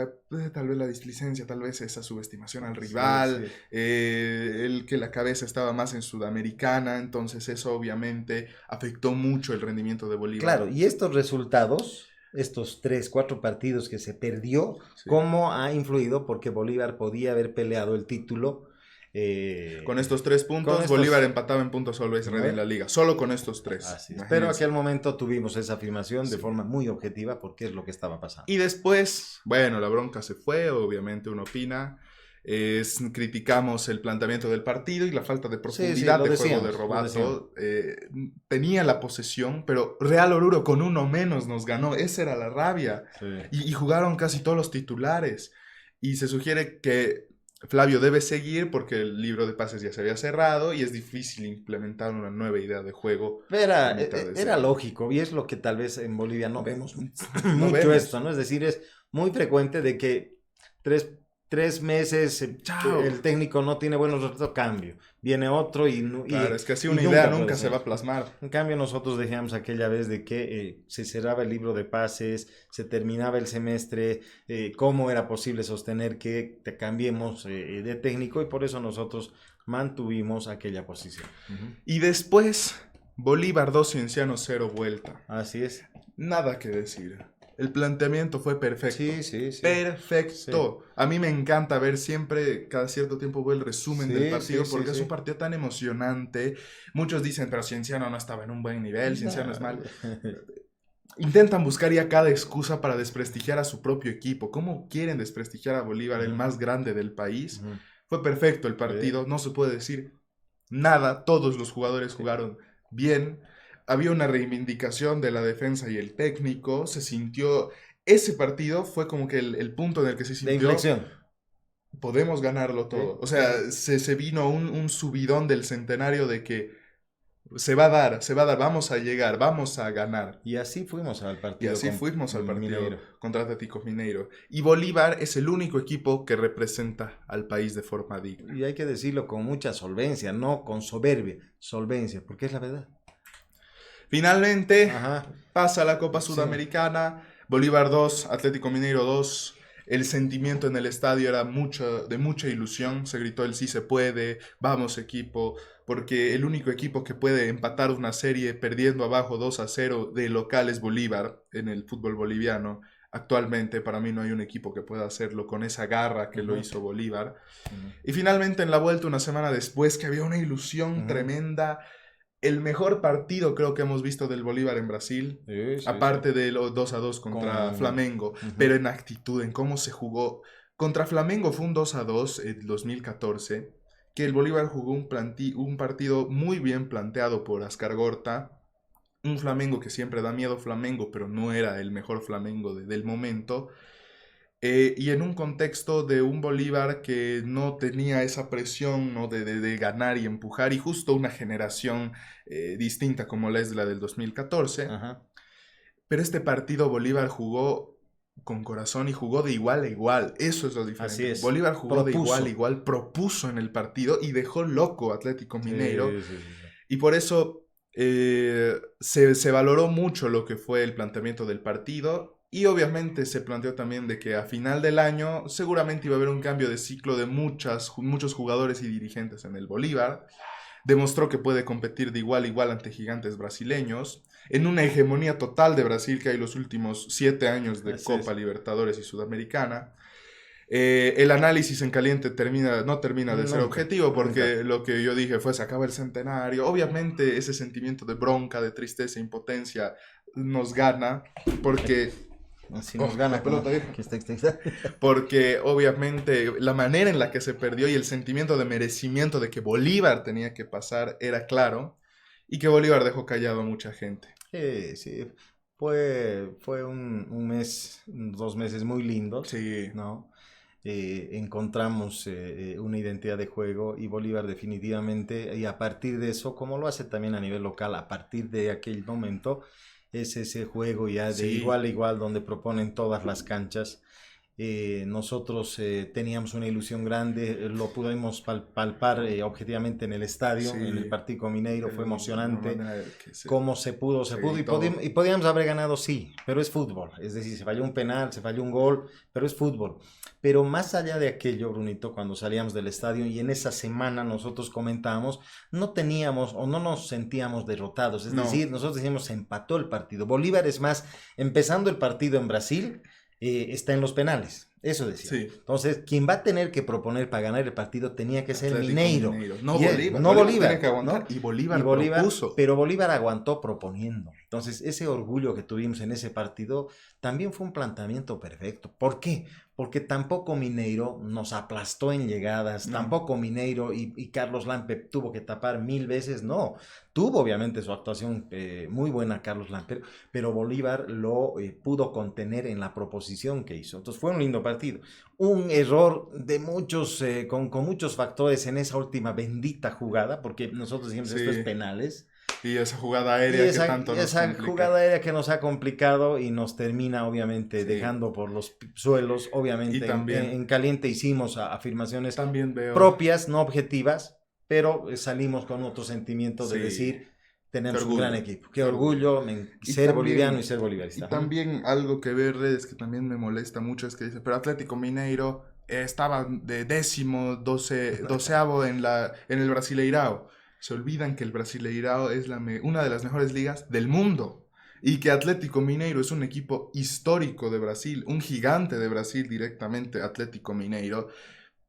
tal vez la displicencia, tal vez esa subestimación al rival, el que la cabeza estaba más en Sudamericana, entonces eso obviamente afectó mucho el rendimiento de Bolívar. Claro, y estos resultados, estos 3-4 partidos que se perdió, ¿cómo ha influido? Porque Bolívar podía haber peleado el título. Con estos 3 puntos, Bolívar empataba en puntos Always Ready en la liga, solo con estos 3. Así es. Pero en aquel momento tuvimos esa afirmación de forma muy objetiva porque es lo que estaba pasando. Y después, bueno, la bronca se fue, obviamente uno opina, criticamos el planteamiento del partido y la falta de profundidad de juego de Robato. Tenía la posesión, pero Real Oruro con uno menos nos ganó, esa era la rabia. Y jugaron casi todos los titulares. Y se sugiere que Flavio debe seguir porque el libro de pases ya se había cerrado y es difícil implementar una nueva idea de juego. Era lógico, y es lo que tal vez en Bolivia no vemos mucho esto, ¿no? Es decir, es muy frecuente de que 3 meses el técnico no tiene buenos resultados, cambio. Viene otro claro, es que así una idea nunca se va a plasmar. En cambio, nosotros dejamos aquella vez de que se cerraba el libro de pases, se terminaba el semestre, cómo era posible sostener que te cambiemos de técnico, y por eso nosotros mantuvimos aquella posición. Y después, Bolívar 2, Cienciano 0, vuelta. Así es. Nada que decir. El planteamiento fue perfecto. Sí. Perfecto. Sí. A mí me encanta ver siempre, cada cierto tiempo, ver el resumen del partido, porque es un partido tan emocionante. Muchos dicen, pero Cienciano no estaba en un buen nivel, Cienciano es mal. intentan buscar ya cada excusa para desprestigiar a su propio equipo. ¿Cómo quieren desprestigiar a Bolívar, el más grande del país? Fue perfecto el partido, no se puede decir nada, todos los jugadores jugaron bien, había una reivindicación de la defensa y el técnico, se sintió, ese partido fue como que el punto en el que se sintió... De inflexión. Podemos ganarlo todo. O sea, se vino un subidón del centenario de que se va a dar, vamos a llegar, vamos a ganar. Y así fuimos al partido. Y así fuimos al partido Mineiro. Contra Atlético Mineiro. Y Bolívar es el único equipo que representa al país de forma digna. Y hay que decirlo con mucha solvencia, no con soberbia, solvencia, porque es la verdad. Finalmente, pasa la Copa Sudamericana, Bolívar 2, Atlético Mineiro 2. El sentimiento en el estadio era de mucha ilusión, se gritó el sí se puede, vamos equipo, porque el único equipo que puede empatar una serie perdiendo abajo 2-0 de local es Bolívar en el fútbol boliviano. Actualmente para mí no hay un equipo que pueda hacerlo con esa garra que lo hizo Bolívar. Y finalmente en la vuelta, una semana después, que había una ilusión tremenda. El mejor partido creo que hemos visto del Bolívar en Brasil, aparte de los 2-2 contra Flamengo, pero en actitud, en cómo se jugó. Contra Flamengo fue un 2-2 en 2014, que el Bolívar jugó un partido muy bien planteado por Ascargorta, un Flamengo que siempre da miedo Flamengo, pero no era el mejor Flamengo del momento. Y en un contexto de un Bolívar que no tenía esa presión, ¿no? de ganar y empujar, y justo una generación distinta como la es la del 2014. Pero este partido Bolívar jugó con corazón y jugó de igual a igual. Eso es lo diferente. Así es. Bolívar jugó de igual a igual, propuso en el partido y dejó loco a Atlético Mineiro. Sí. Y por eso se valoró mucho lo que fue el planteamiento del partido. Y obviamente se planteó también de que a final del año seguramente iba a haber un cambio de ciclo de muchos jugadores y dirigentes en el Bolívar. Demostró que puede competir de igual a igual ante gigantes brasileños, en una hegemonía total de Brasil que hay los últimos 7 años de Copa Libertadores y Sudamericana. El análisis en caliente no termina de ser objetivo, porque lo que yo dije fue: se acaba el centenario. Obviamente ese sentimiento de bronca, de tristeza, impotencia nos gana, porque... Así nos gana la pelota. Porque obviamente la manera en la que se perdió y el sentimiento de merecimiento de que Bolívar tenía que pasar era claro, y que Bolívar dejó callado a mucha gente. Sí. Fue un mes, 2 meses muy lindos. Sí. ¿No? Encontramos una identidad de juego, y Bolívar definitivamente, y a partir de eso, como lo hace también a nivel local, a partir de aquel momento, es ese juego ya de igual a igual, donde proponen todas las canchas. Nosotros teníamos una ilusión grande, lo pudimos palpar objetivamente en el estadio, en el partido con Mineiro, fue emocionante. Cómo se pudo, y podíamos haber ganado, sí, pero es fútbol. Es decir, se falló un penal, se falló un gol, pero es fútbol. Pero más allá de aquello, Brunito, cuando salíamos del estadio, y en esa semana nosotros comentábamos, no teníamos o no nos sentíamos derrotados. Es decir, nosotros decíamos, se empató el partido. Bolívar, es más, empezando el partido en Brasil, está en los penales. Eso decía. Sí. Entonces, quien va a tener que proponer para ganar el partido tenía que ser Mineiro. No Bolívar. Bolívar. Tenía que aguantar. ¿No? Y Bolívar propuso. Pero Bolívar aguantó proponiendo. Entonces, ese orgullo que tuvimos en ese partido también fue un planteamiento perfecto. ¿Por qué? Porque tampoco Mineiro nos aplastó en llegadas, tampoco Mineiro y Carlos Lampe tuvo que tapar 1000 veces, no. Tuvo obviamente su actuación muy buena Carlos Lampe, pero Bolívar lo pudo contener en la proposición que hizo. Entonces fue un lindo partido. Un error de muchos, con muchos factores en esa última bendita jugada, porque nosotros decimos esto es penales. Y esa jugada aérea que tanto nos complica. Esa jugada aérea que nos ha complicado y nos termina obviamente dejando por los suelos. Obviamente y también, en caliente hicimos afirmaciones propias, no objetivas, pero salimos con otro sentimiento de decir, tenemos un gran equipo. Qué orgullo ser boliviano y ser bolivarista. Y también algo que ve redes que también me molesta mucho es que dice, pero Atlético Mineiro estaba de 12º en el Brasileirao. Se olvidan que el Brasileirao es una de las mejores ligas del mundo, y que Atlético Mineiro es un equipo histórico de Brasil, un gigante de Brasil directamente, Atlético Mineiro.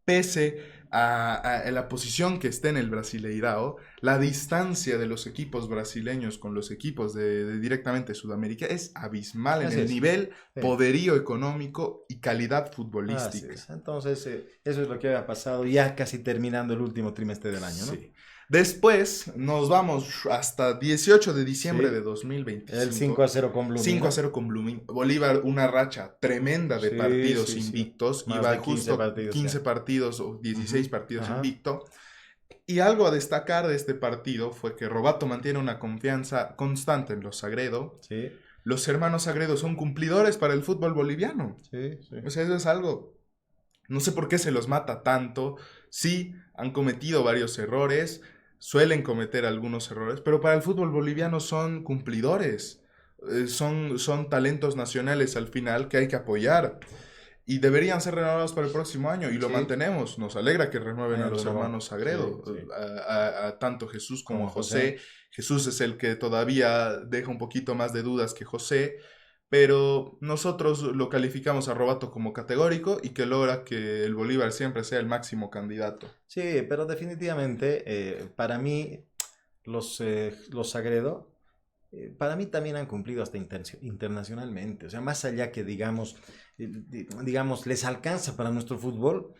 pese a la posición que esté en el Brasileirao, la distancia de los equipos brasileños con los equipos de directamente Sudamérica es abismal en el nivel, poderío económico y calidad futbolística. Entonces, eso es lo que ha pasado ya casi terminando el último trimestre del año, ¿no? Sí. Después nos vamos hasta 18 de diciembre de 2025. El 5-0 con Blooming. 5-0 con Blooming. Bolívar, una racha tremenda de partidos invictos. Iba justo 15 partidos o 16 partidos invicto. Y algo a destacar de este partido fue que Robato mantiene una confianza constante en los Sagredo. Sí. Los hermanos Sagredo son cumplidores para el fútbol boliviano. Sí. O sea, eso es algo... No sé por qué se los mata tanto. Sí, han cometido varios errores. Suelen cometer algunos errores, pero para el fútbol boliviano son cumplidores, son talentos nacionales al final que hay que apoyar y deberían ser renovados para el próximo año y lo mantenemos. Nos alegra que renueven a los hermanos Sagredo, a tanto Jesús como a José. Jesús es el que todavía deja un poquito más de dudas que José, pero nosotros lo calificamos a Robato como categórico y que logra que el Bolívar siempre sea el máximo candidato. Sí, pero definitivamente para mí los Sagredo, para mí también han cumplido hasta internacionalmente. O sea, más allá que digamos, les alcanza para nuestro fútbol,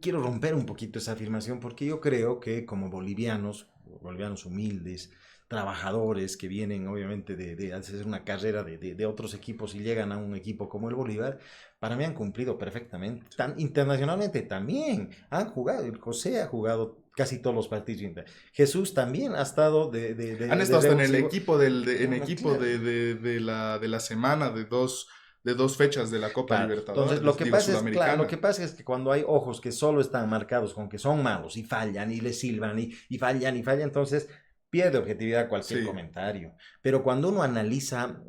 quiero romper un poquito esa afirmación porque yo creo que como bolivianos humildes, trabajadores que vienen obviamente de hacer una carrera de otros equipos y llegan a un equipo como el Bolívar, para mí han cumplido perfectamente. Internacionalmente también han jugado. El José ha jugado casi todos los partidos. Jesús también ha estado han estado hasta en el equipo de la semana de dos fechas de la Copa Libertadores. Entonces, lo que pasa es que cuando hay ojos que solo están marcados con que son malos y fallan y les silban y fallan, entonces pierde objetividad cualquier comentario. Pero cuando uno analiza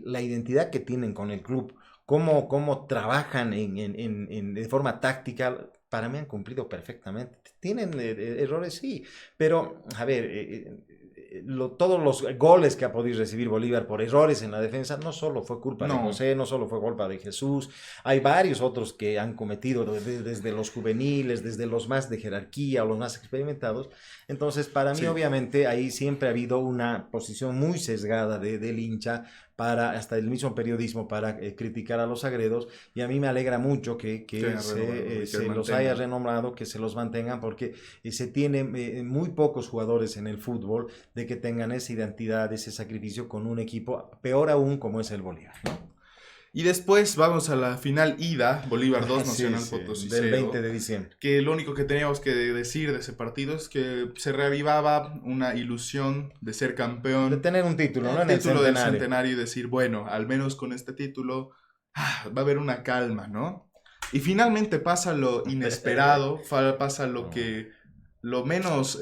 la identidad que tienen con el club, cómo trabajan de forma táctica, para mí han cumplido perfectamente. Tienen errores, sí, pero a ver, todos los goles que ha podido recibir Bolívar por errores en la defensa no solo fue culpa de José, no solo fue culpa de Jesús, hay varios otros que han cometido desde los juveniles, desde los más de jerarquía o los más experimentados. Entonces, para mí obviamente ahí siempre ha habido una posición muy sesgada del hincha para, hasta el mismo periodismo, para criticar a los Sagredos, y a mí me alegra mucho que se los haya renombrado, que se los mantengan, porque se tiene muy pocos jugadores en el fútbol de que tengan esa identidad, ese sacrificio con un equipo, peor aún como es el Bolívar, ¿no? Y después vamos a la final ida, Bolívar 2, Nacional Potosí 0. Del 20 de diciembre. Que lo único que teníamos que decir de ese partido es que se reavivaba una ilusión de ser campeón. De tener un título, ¿no? El título del centenario y decir, bueno, al menos con este título va a haber una calma, ¿no? Y finalmente pasa lo inesperado, pasa lo menos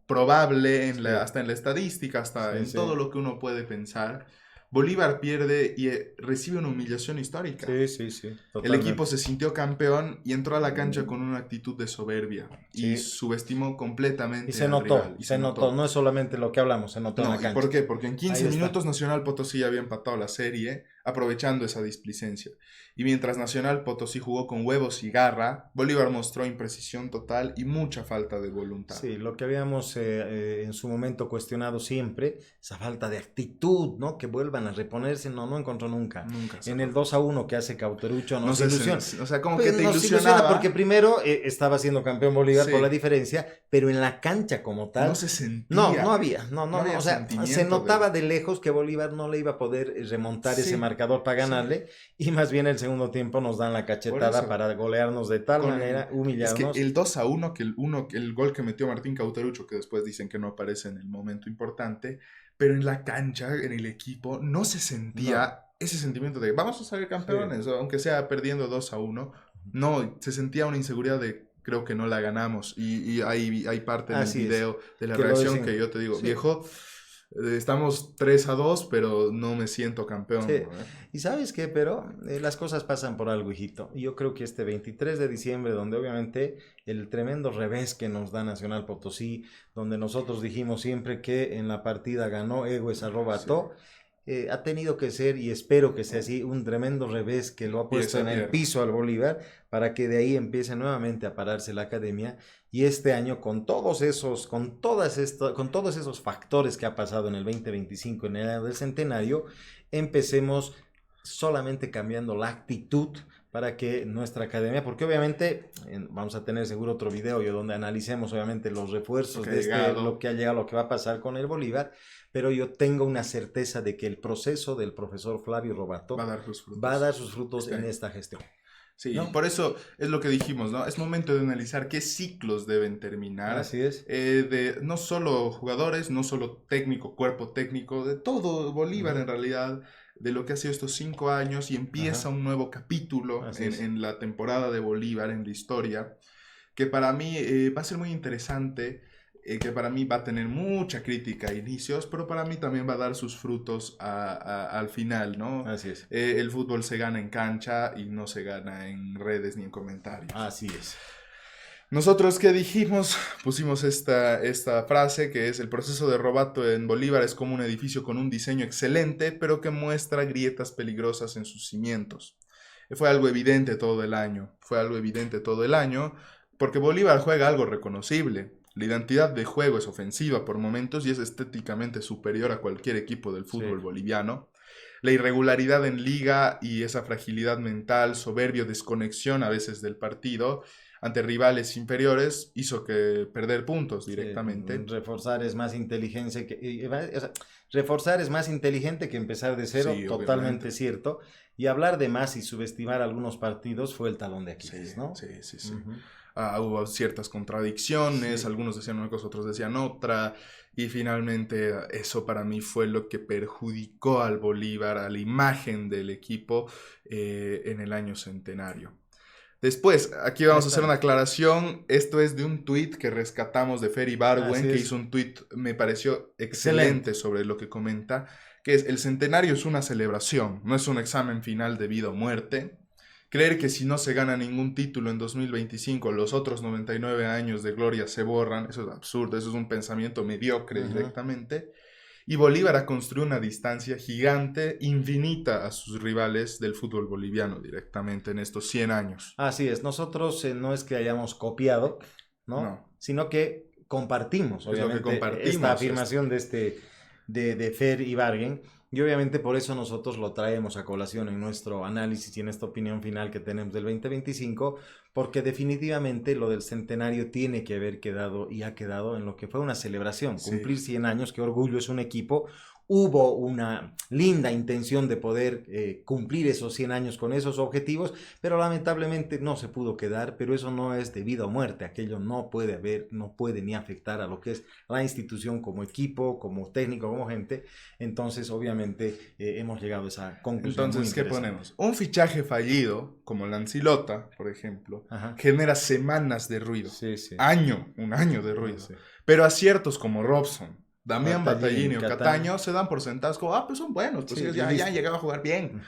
probable hasta en la estadística, hasta en todo lo que uno puede pensar. Bolívar pierde y recibe una humillación histórica. Sí. El equipo se sintió campeón y entró a la cancha con una actitud de soberbia y subestimó completamente. Y se notó. No es solamente lo que hablamos, se notó en la cancha. ¿Por qué? Porque en 15 minutos Nacional Potosí había empatado la serie, aprovechando esa displicencia. Y mientras Nacional Potosí jugó con huevos y garra, Bolívar mostró imprecisión total y mucha falta de voluntad. Sí, lo que habíamos en su momento cuestionado siempre, esa falta de actitud, ¿no? Que vuelvan a reponerse, no encontró nunca. En el 2-1 que hace Cauterucho nos ilusiona. O sea, como que te ilusionaba. Porque primero estaba siendo campeón Bolívar por la diferencia, pero en la cancha como tal. No se sentía. No había. O sea, se notaba de lejos que Bolívar no le iba a poder remontar ese marcador para ganarle, y más bien el segundo tiempo nos dan la cachetada para golearnos de tal manera, humillarnos. Es que el 2-1, el gol que metió Martín Cauterucho, que después dicen que no aparece en el momento importante, pero en la cancha, en el equipo, no se sentía ese sentimiento de vamos a salir campeones, aunque sea perdiendo 2-1. No, se sentía una inseguridad de creo que no la ganamos. Y hay parte del video de la reacción que yo te digo, viejo, estamos 3-2, pero no me siento campeón. Sí. Y ¿sabes qué? Pero las cosas pasan por algo, hijito. Y yo creo que este 23 de diciembre, donde obviamente el tremendo revés que nos da Nacional Potosí, donde nosotros dijimos siempre que en la partida ganó Egues a Robato, ha tenido que ser, y espero que sea así, un tremendo revés que lo ha puesto en el piso al Bolívar, para que de ahí empiece nuevamente a pararse la academia. Y este año, con todos esos factores que ha pasado en el 2025, en el año del centenario, empecemos solamente cambiando la actitud para que nuestra academia, porque obviamente vamos a tener seguro otro video donde analicemos obviamente los refuerzos de lo que ha llegado, lo que va a pasar con el Bolívar, pero yo tengo una certeza de que el proceso del profesor Flavio Robato va a dar sus frutos en esta gestión. Sí, ¿no? Por eso es lo que dijimos, ¿no? Es momento de analizar qué ciclos deben terminar. Así es. De no solo jugadores, no solo técnico, cuerpo técnico, de todo Bolívar en realidad, de lo que ha sido estos 5 años, y empieza un nuevo capítulo en la temporada de Bolívar, en la historia, que para mí va a ser muy interesante, que para mí va a tener mucha crítica a inicios, pero para mí también va a dar sus frutos al final, ¿no? Así es. El fútbol se gana en cancha y no se gana en redes ni en comentarios. Así es. Nosotros, ¿qué dijimos? Pusimos esta frase que es: el proceso de Robato en Bolívar es como un edificio con un diseño excelente, pero que muestra grietas peligrosas en sus cimientos. Fue algo evidente todo el año, porque Bolívar juega algo reconocible. La identidad de juego es ofensiva por momentos y es estéticamente superior a cualquier equipo del fútbol boliviano. La irregularidad en liga y esa fragilidad mental, soberbio desconexión a veces del partido ante rivales inferiores hizo que perder puntos directamente. Reforzar es más inteligente que empezar de cero, totalmente obviamente. Cierto. Y hablar de más y subestimar algunos partidos fue el talón de Aquiles, ¿no? Sí. Hubo ciertas contradicciones, algunos decían una cosa, otros decían otra, y finalmente eso para mí fue lo que perjudicó al Bolívar, a la imagen del equipo en el año centenario. Después, aquí vamos a hacer una aclaración. Esto es de un tuit que rescatamos de Fer Ibargüen, que hizo un tuit, me pareció excelente sobre lo que comenta, que es: el centenario es una celebración, no es un examen final de vida o muerte. Creer que si no se gana ningún título en 2025, los otros 99 años de gloria se borran, eso es absurdo, eso es un pensamiento mediocre directamente. Y Bolívar ha construido una distancia gigante, infinita a sus rivales del fútbol boliviano directamente en estos 100 años. Así es, nosotros no es que hayamos copiado, ¿no? Sino que compartimos, obviamente, esta afirmación de Fer Ibargüen. Y obviamente por eso nosotros lo traemos a colación en nuestro análisis y en esta opinión final que tenemos del 2025, porque definitivamente lo del centenario tiene que haber quedado y ha quedado en lo que fue una celebración, cumplir 100 años, qué orgullo, es un equipo. Hubo una linda intención de poder cumplir esos 100 años con esos objetivos, pero lamentablemente no se pudo quedar, pero eso no es de vida o muerte, aquello no puede ni afectar a lo que es la institución como equipo, como técnico, como gente. Entonces obviamente hemos llegado a esa conclusión. Entonces, ¿qué ponemos? Un fichaje fallido, como Lancilota, por ejemplo, genera semanas de ruido, un año de ruido, pero aciertos como Robson, Damián Battaglini o Cataño se dan por sentados como, pues son buenos, pues ellos ya han llegado a jugar bien.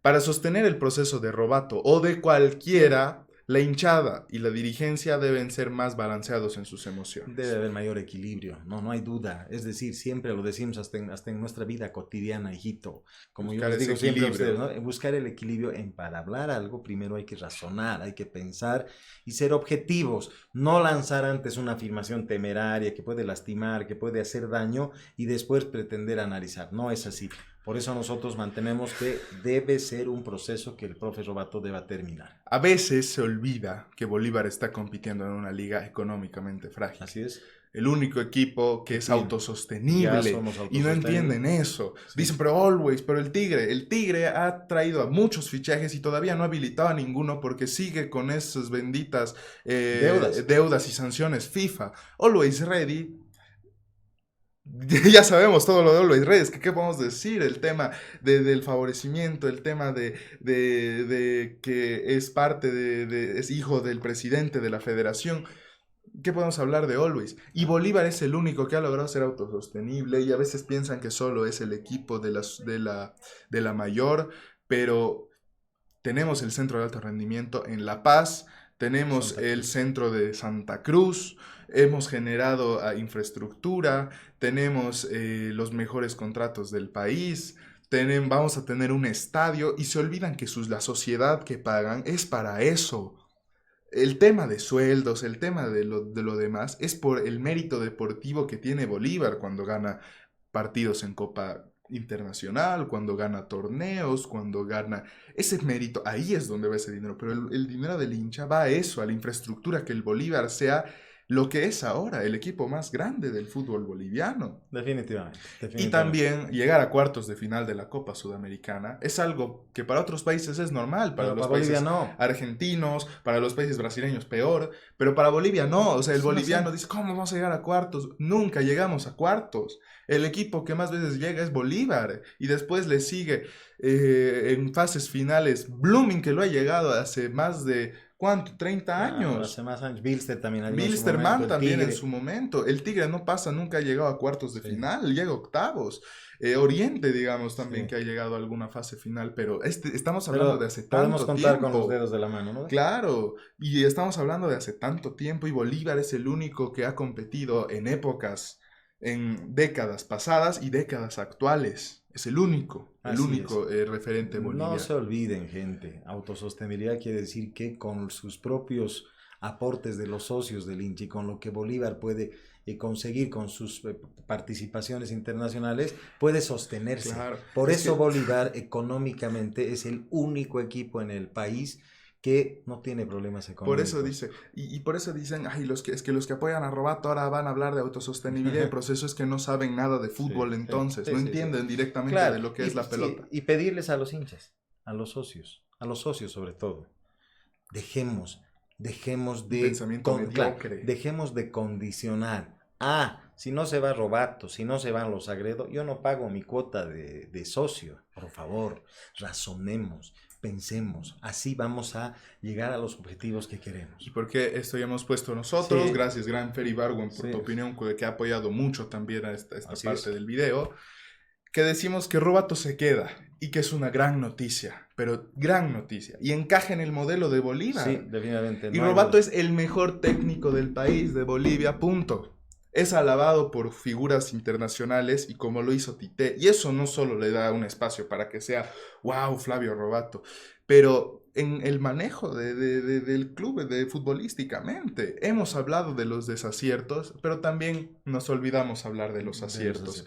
Para sostener el proceso de Robato o de cualquiera, la hinchada y la dirigencia deben ser más balanceados en sus emociones. Debe haber mayor equilibrio, no hay duda. Es decir, siempre lo decimos hasta en nuestra vida cotidiana, hijito. Como buscar yo les digo siempre a ustedes, ¿no? Buscar el equilibrio para hablar algo, primero hay que razonar, hay que pensar y ser objetivos. No lanzar antes una afirmación temeraria que puede lastimar, que puede hacer daño y después pretender analizar. No es así. Por eso nosotros mantenemos que debe ser un proceso que el profe Robato deba terminar. A veces se olvida que Bolívar está compitiendo en una liga económicamente frágil. Así es. El único equipo que es autosostenible y no entienden eso. Dicen, pero el Tigre ha traído a muchos fichajes y todavía no ha habilitado a ninguno porque sigue con esas benditas deudas y sanciones FIFA. Always Ready. Ya sabemos todo lo de Always Ready, ¿qué podemos decir? El tema del favorecimiento, el tema de que es es hijo del presidente de la federación. ¿Qué podemos hablar de Always? Y Bolívar es el único que ha logrado ser autosostenible y a veces piensan que solo es el equipo de la mayor, pero tenemos el centro de alto rendimiento en La Paz, tenemos el centro de Santa Cruz, hemos generado infraestructura, tenemos los mejores contratos del país, vamos a tener un estadio y se olvidan que la sociedad que pagan es para eso. El tema de sueldos, el tema de lo demás es por el mérito deportivo que tiene Bolívar cuando gana partidos en Copa Internacional, cuando gana torneos, cuando gana ese mérito, ahí es donde va ese dinero, pero el dinero del hincha va a eso, a la infraestructura, que el Bolívar sea lo que es ahora, el equipo más grande del fútbol boliviano. Definitivamente. Y también llegar a cuartos de final de la Copa Sudamericana es algo que para otros países es normal, para los países argentinos, para los países brasileños peor, pero para Bolivia no, o sea, el boliviano dice, ¿cómo vamos a llegar a cuartos? Nunca llegamos a cuartos. El equipo que más veces llega es Bolívar, y después le sigue en fases finales Blooming, que lo ha llegado hace más de... ¿Cuánto? 30 años. Hace más años. Bilster también. Bilsterman también en su momento. El Tigre no pasa, nunca ha llegado a cuartos de final, llega a octavos. Oriente, digamos, también que ha llegado a alguna fase final, pero estamos hablando de hace tanto tiempo. Podemos contar con los dedos de la mano, ¿no? Claro, y estamos hablando de hace tanto tiempo, y Bolívar es el único que ha competido en épocas, en décadas pasadas y décadas actuales. Es el único referente boliviano. No se olviden, gente. Autosostenibilidad quiere decir que con sus propios aportes de los socios del hincha y con lo que Bolívar puede conseguir con sus participaciones internacionales, puede sostenerse. Claro. Por eso Bolívar económicamente es el único equipo en el país que no tiene problemas económicos. Por eso dice, y por eso dicen, ay, los que apoyan a Robato ahora van a hablar de autosostenibilidad. El proceso es que no saben nada de fútbol, entonces, no entienden directamente de lo que es la pelota. Y pedirles a los hinchas, a los socios sobre todo, dejemos de... Pensamiento mediocre. Dejemos de condicionar. Si no se va Robato, si no se van los Sagredo, yo no pago mi cuota de socio. Por favor, razonemos. Pensemos, así vamos a llegar a los objetivos que queremos. ¿Y por qué esto ya hemos puesto nosotros? Sí. Gracias, gran Ferry Barwen, por tu opinión, que ha apoyado mucho también a esta parte del video. Que decimos que Robato se queda y que es una gran noticia, pero gran noticia. Y encaja en el modelo de Bolívar. Sí, definitivamente. Y Robato es el mejor técnico del país, de Bolivia, punto. Es alabado por figuras internacionales y como lo hizo Tite. Y eso no solo le da un espacio para que sea, wow, Flavio Robato, pero en el manejo del club futbolísticamente. Hemos hablado de los desaciertos, pero también nos olvidamos hablar de los aciertos.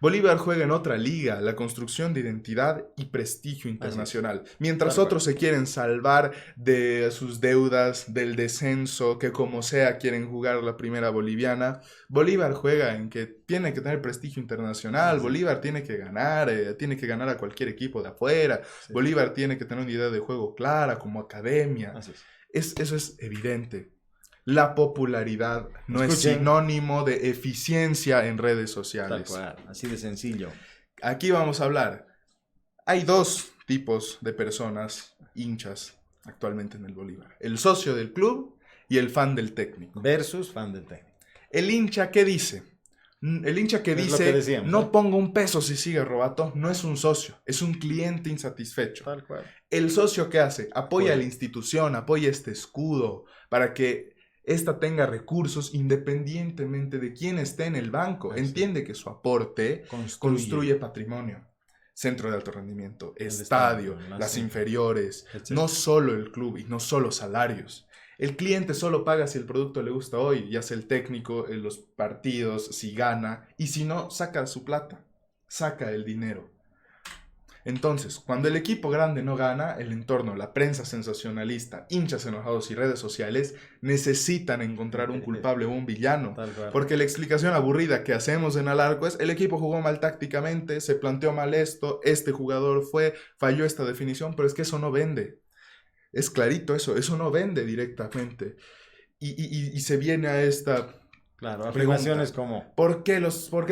Bolívar juega en otra liga, la construcción de identidad y prestigio internacional. Mientras otros se quieren salvar de sus deudas, del descenso, que como sea quieren jugar la primera boliviana, Bolívar juega en que tiene que tener prestigio internacional. Bolívar tiene que ganar a cualquier equipo de afuera. Bolívar tiene que tener una idea de juego clara como academia. Eso es evidente. La popularidad no es sinónimo de eficiencia en redes sociales. Tal cual, así de sencillo. Aquí vamos a hablar. Hay dos tipos de personas, hinchas, actualmente en el Bolívar. El socio del club y el fan del técnico. Versus fan del técnico. El hincha, ¿qué dice? El hincha que dice, no pongo un peso si sigue Robato, no es un socio, es un cliente insatisfecho. Tal cual. El socio, ¿qué hace? Apoya a la institución, apoya este escudo para que ésta tenga recursos independientemente de quién esté en el banco. Entiende que su aporte construye patrimonio. Centro de alto rendimiento, estadio, las inferiores, no solo el club y no solo salarios. El cliente solo paga si el producto le gusta hoy, ya sea el técnico, en los partidos, si gana, y si no, saca su plata, saca el dinero. Entonces, cuando el equipo grande no gana, el entorno, la prensa sensacionalista, hinchas enojados y redes sociales necesitan encontrar un culpable o un villano. Porque la explicación aburrida que hacemos en Alarco es: el equipo jugó mal tácticamente, se planteó mal esto, este jugador falló esta definición, pero es que eso no vende. Es clarito eso no vende directamente. Y se viene a esta afirmaciones como ¿por qué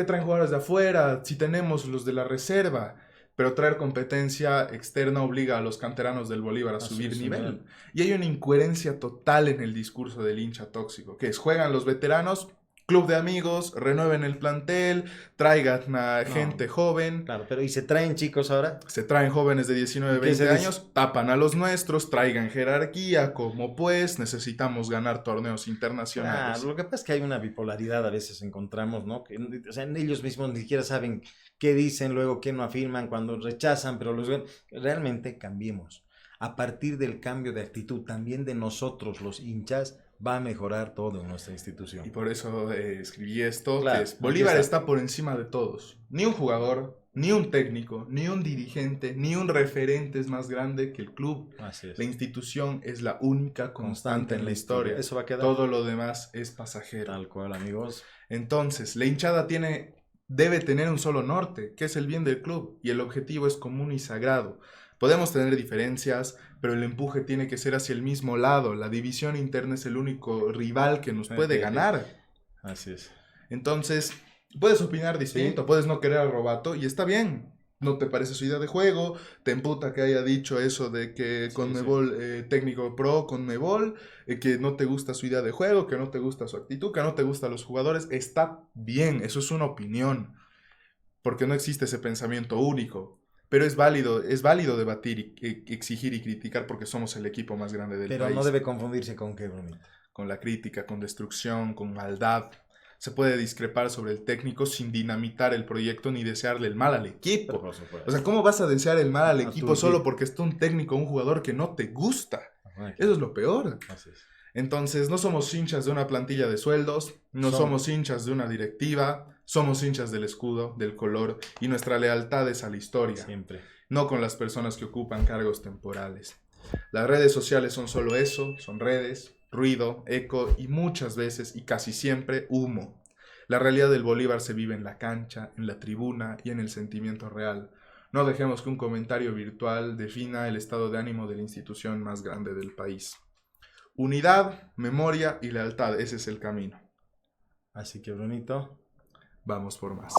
traen jugadores de afuera si tenemos los de la reserva? Pero traer competencia externa obliga a los canteranos del Bolívar a subir nivel. Y hay una incoherencia total en el discurso del hincha tóxico, que es: juegan los veteranos, club de amigos, renueven el plantel, traigan a gente joven. Claro, pero ¿y se traen chicos ahora? Se traen jóvenes de 19, 20 años, tapan a los nuestros, traigan jerarquía, como pues necesitamos ganar torneos internacionales. Claro, lo que pasa es que hay una bipolaridad a veces encontramos, ¿no? Que, o sea, ellos mismos ni siquiera saben qué dicen, luego qué no afirman, cuando rechazan, pero realmente cambiemos. A partir del cambio de actitud también de nosotros, los hinchas, va a mejorar todo en nuestra institución. Y por eso escribí esto, claro, que es, Bolívar está por encima de todos. Ni un jugador, ni un técnico, ni un dirigente, ni un referente es más grande que el club. Así es. La institución es la única constante en la historia. Eso va a quedar. Todo lo demás es pasajero. Tal cual, amigos. Entonces, la hinchada debe tener un solo norte, que es el bien del club, y el objetivo es común y sagrado. Podemos tener diferencias, pero el empuje tiene que ser hacia el mismo lado. La división interna es el único rival que nos puede ganar. Así es. Entonces, puedes opinar distinto, puedes no querer a Robato y está bien. No te parece su idea de juego, te emputa que haya dicho eso de que Conmebol, técnico pro Conmebol, que no te gusta su idea de juego, que no te gusta su actitud, que no te gustan los jugadores. Está bien, eso es una opinión, porque no existe ese pensamiento único. Pero es válido debatir, exigir y criticar porque somos el equipo más grande del país. Pero no debe confundirse con qué, Brunito. Con la crítica, con destrucción, con maldad. Se puede discrepar sobre el técnico sin dinamitar el proyecto ni desearle el mal al equipo. O sea, ¿cómo vas a desear el mal al equipo solo porque está un técnico, un jugador que no te gusta? Eso es lo peor. Así es. Entonces, no somos hinchas de una plantilla de sueldos, no somos hinchas de una directiva, somos hinchas del escudo, del color, y nuestra lealtad es a la historia. Siempre. No con las personas que ocupan cargos temporales. Las redes sociales son solo eso, son redes, ruido, eco y muchas veces y casi siempre humo. La realidad del Bolívar se vive en la cancha, en la tribuna y en el sentimiento real. No dejemos que un comentario virtual defina el estado de ánimo de la institución más grande del país. Unidad, memoria y lealtad, ese es el camino. Así que, Brunito, vamos por más.